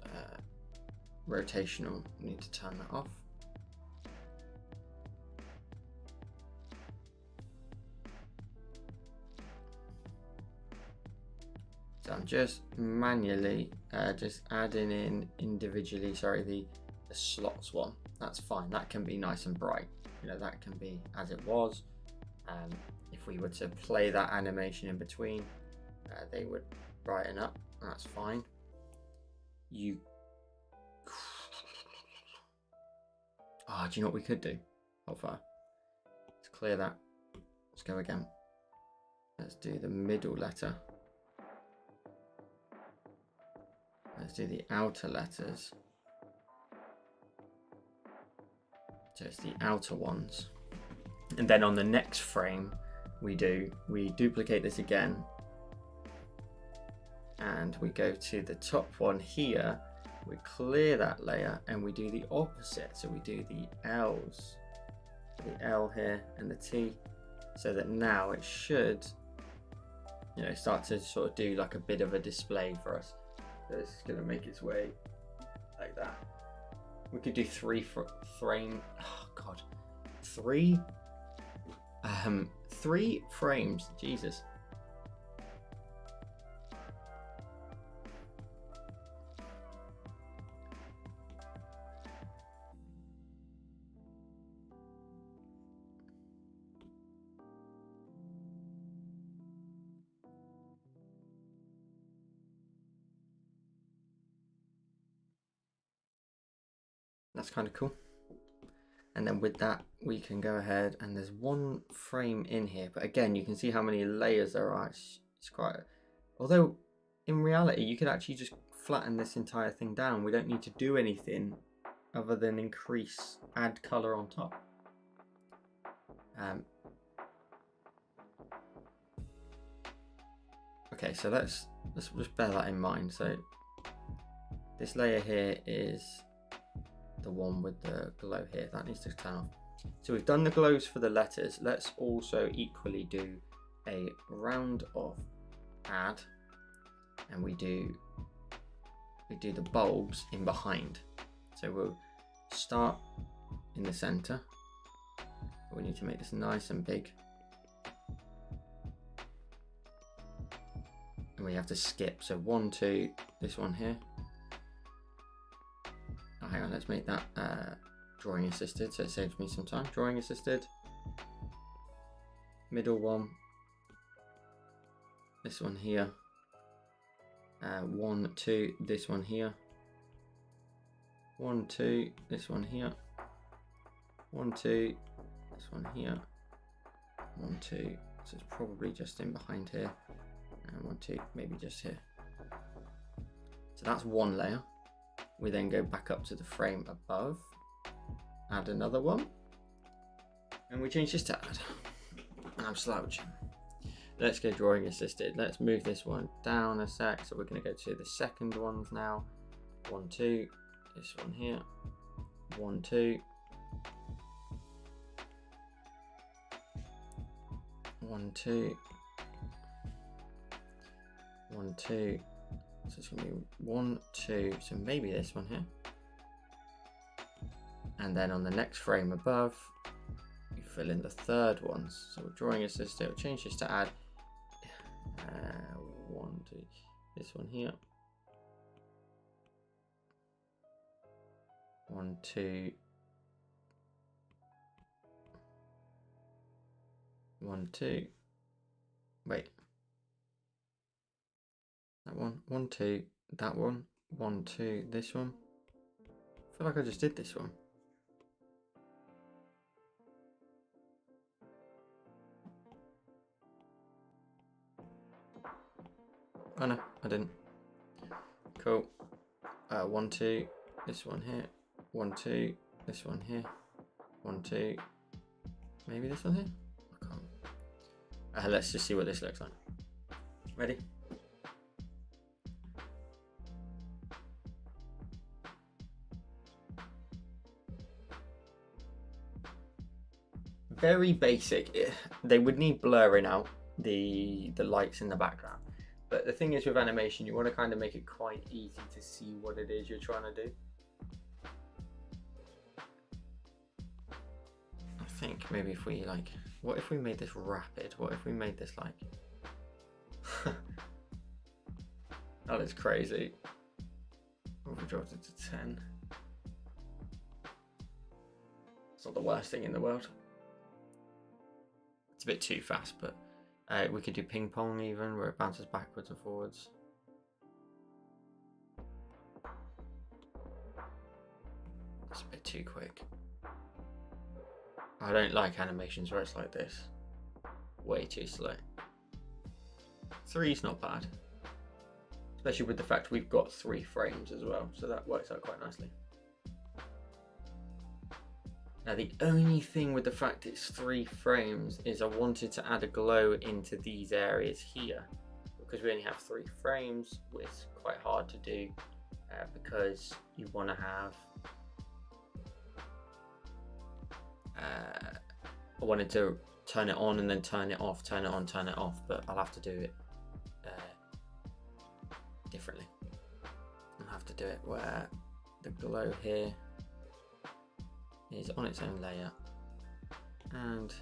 rotational. Need to turn that off. So I'm just manually just adding in individually. Sorry, the slots one. That's fine. That can be nice and bright. You know, that can be as it was. If we were to play that animation in between, they would brighten up. That's fine. Do you know what we could do? Hold fire. Let's clear that. Let's go again. Let's do the middle letter. Let's do the outer letters. So it's the outer ones. And then on the next frame, we duplicate this again. And we go to the top one here. We clear that layer and we do the opposite. So we do the L's, the L here and the T, so that now it should, you know, start to sort of do like a bit of a display for us. So it's going to make its way like that. We could do 3 frame. Oh God, 3 frames. Jesus. That's kind of cool. And then with that, we can go ahead, and there's 1 frame in here, but again, you can see how many layers there are. It's quite, although in reality, you could actually just flatten this entire thing down. We don't need to do anything other than add color on top. Okay, so let's just bear that in mind. So this layer here is the one with the glow here. That needs to turn off. So we've done the glows for the letters. Let's also equally do a round of add, and we do the bulbs in behind. So we'll start in the center, We need to make this nice and big. And we have to skip. So 1, 2, this one here. Oh, hang on, let's make that drawing assisted, so it saves me some time. Drawing assisted. Middle one. This one here. 1, 2, this one here. 1, 2, this one here. 1, 2, this one here. 1, 2, so it's probably just in behind here. And 1, 2, maybe just here. So that's one layer. We then go back up to the frame above, add another one, and we change this to add. And I'm slouching. Let's go drawing assisted. Let's move this one down a sec. So we're going to go to the second ones now. 1, 2, this one here. 1, 2. 1, 2. 1, 2. So it's going to be 1, 2. So maybe this one here. And then on the next frame above, we fill in the third ones. So we're drawing assisted. We'll change this to add. 1, 2, this one here. 1, 2. 1, 2. Wait. That one. 1, 2. That one. 1, 2. This one. I feel like I just did this one. Oh no, I didn't. Cool. 1, 2, this one here. 1, 2, this one here. 1, 2, maybe this one here. I can't. Let's just see what this looks like. Ready? Very basic. They would need blurring out the lights in the background. But the thing is with animation, you want to kind of make it quite easy to see what it is you're trying to do. I think maybe if we like, what if we made this rapid? What if we made this like, that is crazy. What if we dropped it to 10? It's not the worst thing in the world. It's a bit too fast, but we could do ping pong even, where it bounces backwards and forwards. It's a bit too quick. I don't like animations where it's like this. Way too slow. 3 is not bad. Especially with the fact we've got 3 frames as well, so that works out quite nicely. Now the only thing with the fact it's 3 frames is I wanted to add a glow into these areas here. Because we only have 3 frames, it's quite hard to do because you want to have... I wanted to turn it on and then turn it off, turn it on, turn it off, but I'll have to do it differently. I'll have to do it where the glow here is on its own layer, and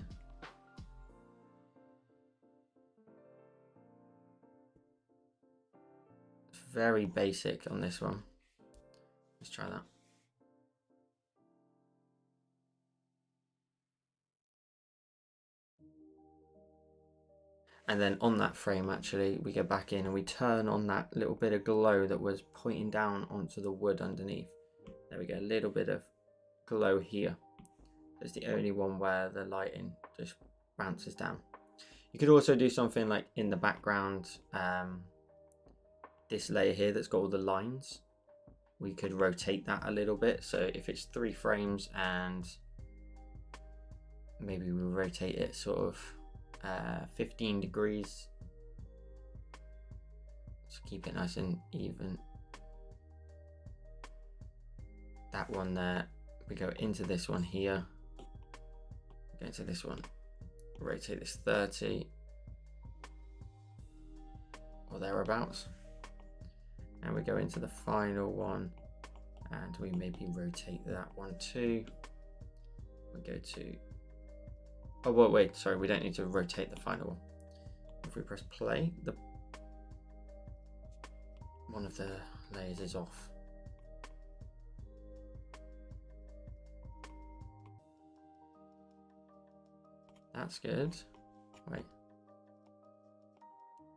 it's very basic on this one. Let's try that. And then on that frame, actually, we go back in and we turn on that little bit of glow that was pointing down onto the wood underneath. There we go, a little bit of glow here. It's the only one where the lighting just bounces down. You could also do something like in the background, this layer here that's got all the lines. We could rotate that a little bit. So if it's 3 frames and maybe we rotate it sort of 15 degrees. Just keep it nice and even. That one there. We go into this one here. Go into this one. Rotate this 30 or thereabouts. And we go into the final one and we maybe rotate that one too. We go to Oh, well, wait, sorry, we don't need to rotate the final one. If we press play, one of the layers is off. That's good. Wait.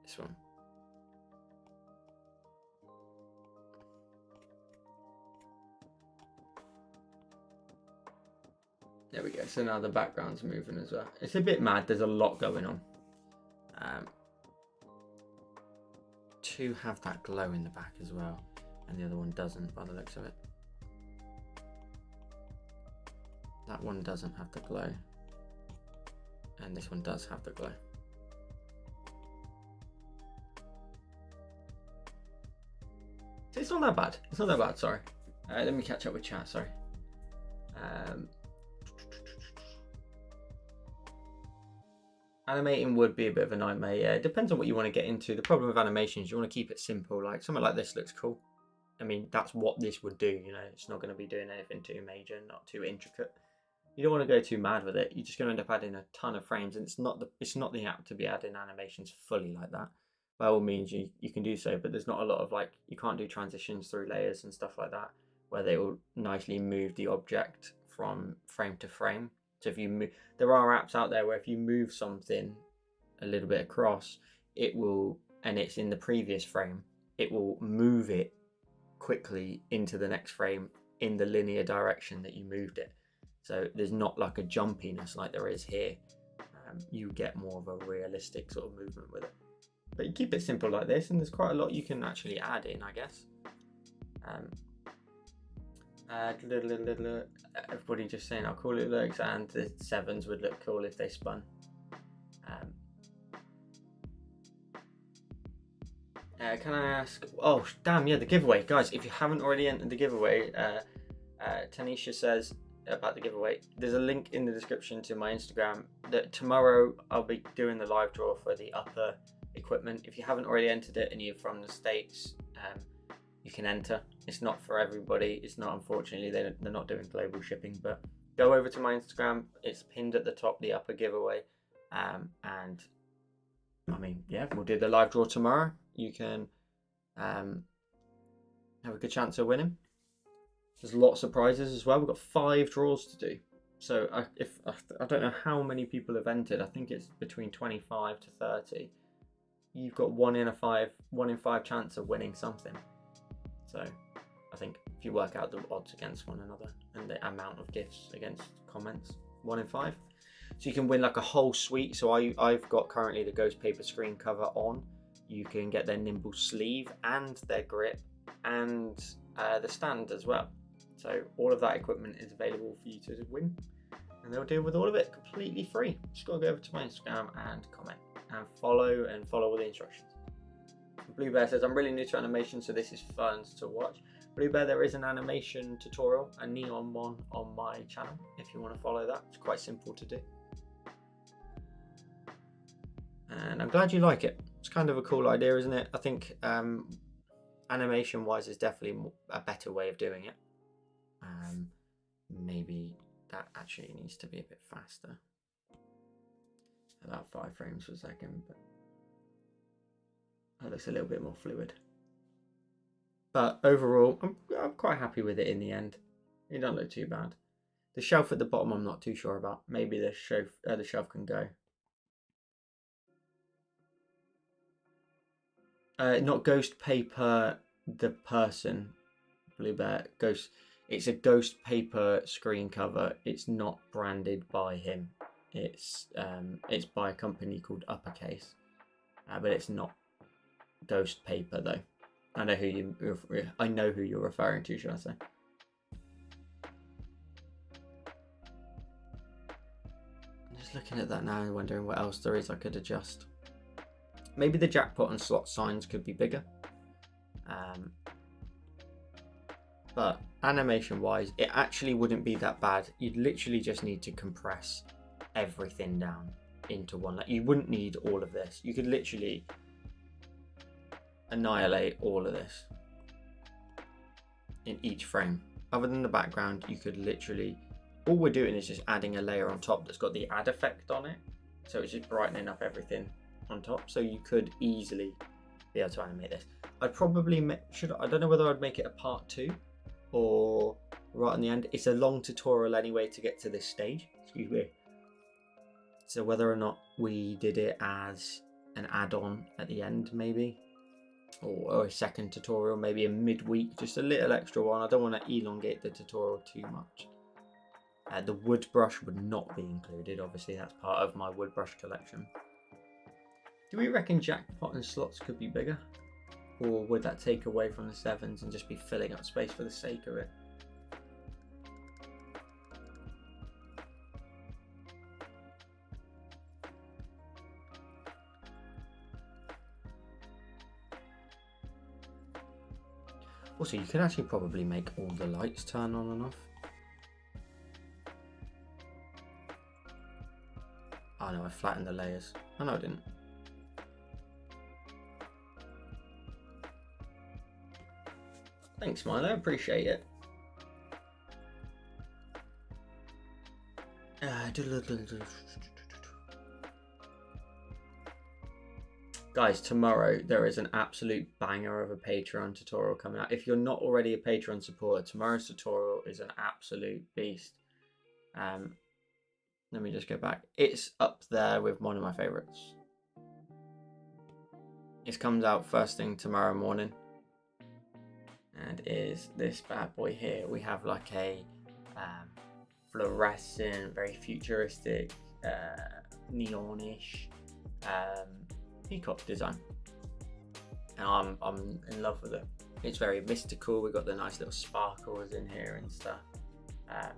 This one. There we go. So now the background's moving as well. It's a bit mad. There's a lot going on. Two have that glow in the back as well, and the other one doesn't by the looks of it. That one doesn't have the glow, and this one does have the glow. It's not that bad. It's not that bad, sorry. Let me catch up with chat, sorry. Animating would be a bit of a nightmare, yeah. It depends on what you want to get into. The problem with animation is you want to keep it simple. Like something like this looks cool. I mean, that's what this would do, you know. It's not going to be doing anything too major, not too intricate. You don't want to go too mad with it. You're just going to end up adding a ton of frames, and it's not the app to be adding animations fully like that. By all means, you can do so, but there's not a lot of like, you can't do transitions through layers and stuff like that, where they will nicely move the object from frame to frame. So if you move, there are apps out there where if you move something a little bit across, it will, and it's in the previous frame, it will move it quickly into the next frame in the linear direction that you moved it. So there's not like a jumpiness like there is here. You get more of a realistic sort of movement with it. But you keep it simple like this, and there's quite a lot you can actually add in, I guess. Everybody just saying how cool it looks, and the 7s would look cool if they spun. Can I ask? Oh, damn, yeah, the giveaway. Guys, if you haven't already entered the giveaway, Tanisha says about the giveaway, there's a link in the description to my Instagram that tomorrow I'll be doing the live draw for the upper equipment. If you haven't already entered it and you're from the States, you can enter. It's not for everybody. It's not, unfortunately, they're not doing global shipping, but go over to my Instagram. It's pinned at the top, the upper giveaway. And I mean, yeah, we'll do the live draw tomorrow. You can have a good chance of winning. There's lots of prizes as well. We've got 5 draws to do. So I don't know how many people have entered. I think it's between 25 to 30. You've got 1 in 5 chance of winning something. So I think if you work out the odds against one another and the amount of gifts against comments, 1 in 5. So you can win like a whole suite. So I've got currently the Ghost Paper screen cover on. You can get their nimble sleeve and their grip and the stand as well. So all of that equipment is available for you to win, and they'll deal with all of it completely free. Just gotta go over to my Instagram and comment and follow all the instructions. Blue Bear says, I'm really new to animation, so this is fun to watch. Blue Bear, there is an animation tutorial, a neon one, on my channel if you want to follow that. It's quite simple to do. And I'm glad you like it. It's kind of a cool idea, isn't it? I think animation wise is definitely a better way of doing it. Maybe that actually needs to be a bit faster, about 5 frames per second, but that looks a little bit more fluid. But overall, I'm quite happy with it in the end. It doesn't look too bad. The shelf at the bottom I'm not too sure about. Maybe the shelf can go. Not Ghost Paper, the person, Blue Bear. Ghost. It's a Ghost Paper screen cover. It's not branded by him. It's by a company called Uppercase, but it's not Ghost Paper though. I know who you're referring to, should I say? I'm just looking at that now and wondering what else there is I could adjust. Maybe the jackpot and slot signs could be bigger. But animation wise, it actually wouldn't be that bad. You'd literally just need to compress everything down into one. Like, you wouldn't need all of this. You could literally annihilate all of this in each frame. Other than the background, you could literally all we're doing is just adding a layer on top that's got the add effect on it. So it's just brightening up everything on top. So you could easily be able to animate this. I'd probably I don't know whether I'd make it a part 2 or right in the end. It's a long tutorial anyway to get to this stage. Excuse me. So whether or not we did it as an add-on at the end, maybe, or a second tutorial, maybe a midweek, just a little extra one. I don't want to elongate the tutorial too much. The wood brush would not be included. Obviously, that's part of my wood brush collection. Do we reckon jackpot and slots could be bigger? Or would that take away from the 7s and just be filling up space for the sake of it? Also, you could actually probably make all the lights turn on and off. Oh no, I flattened the layers. Oh no, I didn't. Thanks, Milo, appreciate it. Guys, tomorrow there is an absolute banger of a Patreon tutorial coming out. If you're not already a Patreon supporter, tomorrow's tutorial is an absolute beast. Let me just go back. It's up there with one of my favorites. It comes out first thing tomorrow morning. And is this bad boy here. We have like a fluorescent, very futuristic, neonish peacock design. And I'm in love with it. It's very mystical. We've got the nice little sparkles in here and stuff. And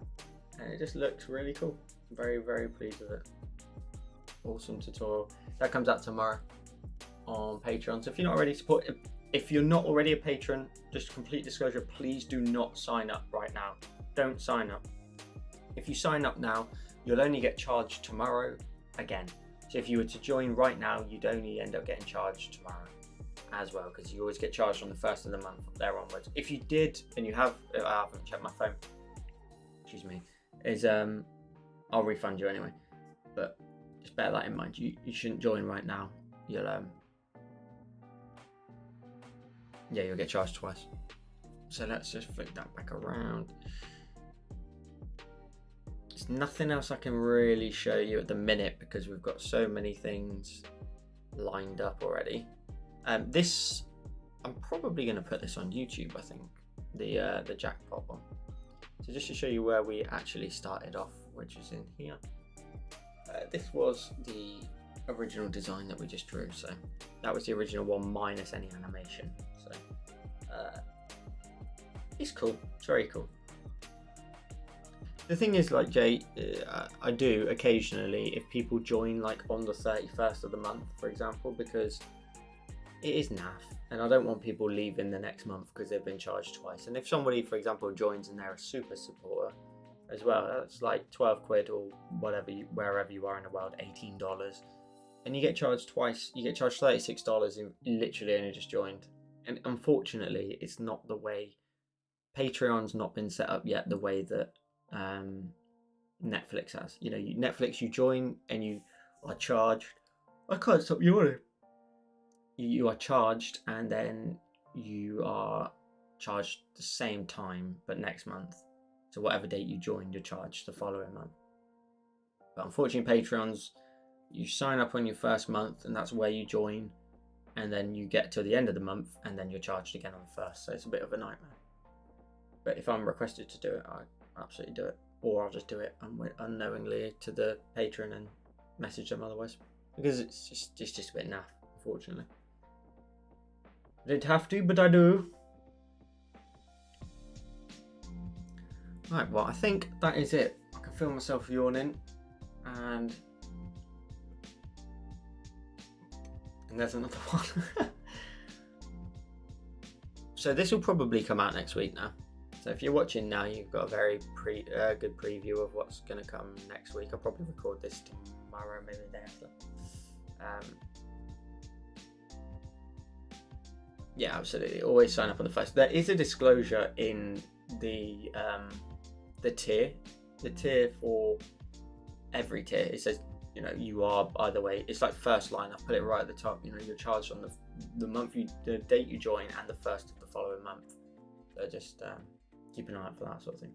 it just looks really cool. I'm very, very pleased with it. Awesome tutorial. That comes out tomorrow on Patreon. So if you're not already if you're not already a patron, just complete disclosure, please do not sign up right now. Don't sign up. If you sign up now, you'll only get charged tomorrow again. So if you were to join right now, you'd only end up getting charged tomorrow as well, because you always get charged on the 1st of the month from there onwards. If you did, and you have, I haven't checked my phone, excuse me, I'll refund you anyway. But just bear that in mind. You shouldn't join right now. You'll get charged twice. So let's just flick that back around. There's nothing else I can really show you at the minute because we've got so many things lined up already. This, I'm probably going to put this on YouTube, I think, the jackpot one. So just to show you where we actually started off, which is in here. This was the original design that we just drew, so that was the original one minus any animation. So it's cool, it's very cool. The thing is, like Jay, I do occasionally, if people join like on the 31st of the month, for example, because it is naff and I don't want people leaving the next month because they've been charged twice. And if somebody, for example, joins and they're a super supporter as well, that's like 12 quid or whatever, wherever you are in the world, $18, and you get charged twice. You get charged $36 and literally only just joined. And unfortunately, it's not the way, Patreon's not been set up yet the way that Netflix has. You know, Netflix, you join and you are charged. I can't stop yawning. You are charged and then you are charged the same time but next month. So whatever date you joined, you're charged the following month. But unfortunately, Patreons, you sign up on your first month and that's where you join, and then you get to the end of the month and then you're charged again on the first. So it's a bit of a nightmare. But if I'm requested to do it, I absolutely do it. Or I'll just do it unknowingly to the patron and message them otherwise. Because it's just a bit naff, unfortunately. I didn't have to, but I do. Right, well, I think that is it. I can feel myself yawning, and there's another one. So this will probably come out next week now. So if you're watching now, you've got a very good preview of what's going to come next week. I'll probably record this tomorrow, maybe the day after. Yeah, absolutely. Always sign up on the first. There is a disclosure in the tier the tier for every tier, it says, you know, you are, by the way, it's like first line. I put it right at the top. You know, you're charged on the date you join and the first of the following month. So just keep an eye out for that sort of thing.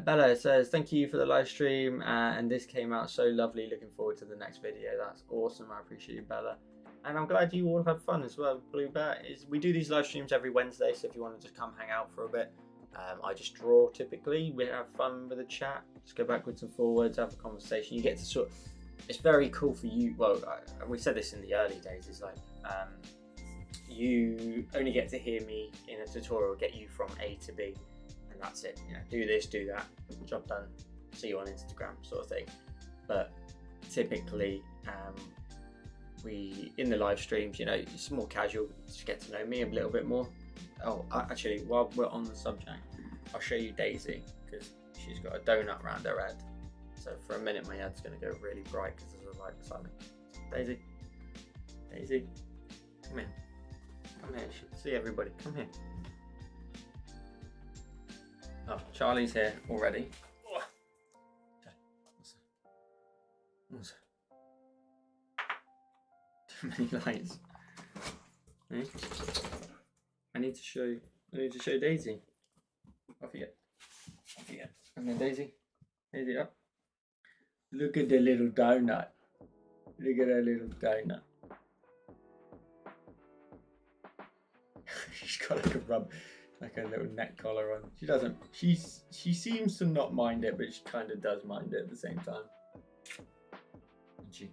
Bella says, thank you for the live stream, and this came out so lovely. Looking forward to the next video. That's awesome. I appreciate you, Bella. And I'm glad you all have fun as well. Blue Bear, we do these live streams every Wednesday, so if you want to just come hang out for a bit, I just draw typically. We have fun with a chat, just go backwards and forwards, have a conversation. You get to sort of, it's very cool for you. Well, we said this in the early days, it's like, you only get to hear me in a tutorial, get you from A to B, and that's it. You know, do this, do that, job done, see you on Instagram sort of thing. But typically, we, in the live streams, you know, it's more casual, just get to know me a little bit more. Oh, actually, while we're on the subject, I'll show you Daisy, because she's got a donut around her head. So for a minute, my head's going to go really bright because there's a light beside me. Daisy, Daisy, come here. Come here, see everybody, come here. Oh, Charlie's here already. What's that? Too many lights. Okay. I need to show Daisy. Off you get. Off you get. And then Daisy. Daisy up. Look at the little donut. Look at her little donut. She's got like a little neck collar on. She doesn't. She seems to not mind it, but she kind of does mind it at the same time. Isn't she?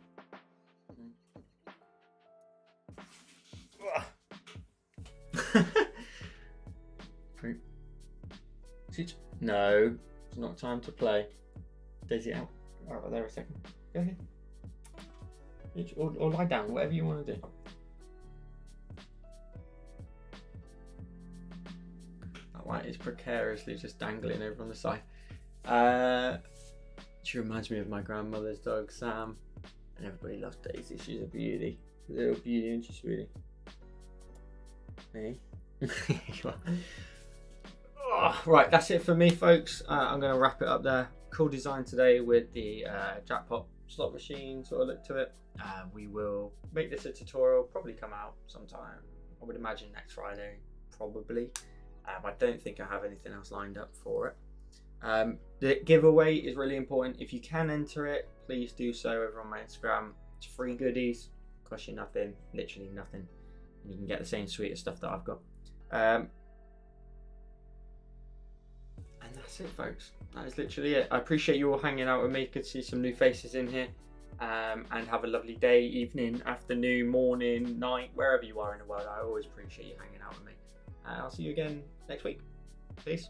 No, it's not time to play. Daisy out. Alright, there a second. Go ahead. Or lie down, whatever you want to do. That light is precariously just dangling over on the side. She reminds me of my grandmother's dog, Sam. And everybody loves Daisy. She's a beauty. She's a little beauty, isn't she, sweetie? Hey. Oh, right, that's it for me, folks. I'm going to wrap it up there. Cool design today with the jackpot slot machine sort of look to it. We will make this a tutorial, probably come out sometime, I would imagine next Friday, probably. I don't think I have anything else lined up for it. The giveaway is really important. If you can enter it, please do so over on my Instagram. It's free goodies, cost you nothing, literally nothing. You can get the same suite of stuff that I've got. And that's it, folks. That is literally it. I appreciate you all hanging out with me. Good to see some new faces in here. And have a lovely day, evening, afternoon, morning, night, wherever you are in the world. I always appreciate you hanging out with me. I'll see you again next week. Peace.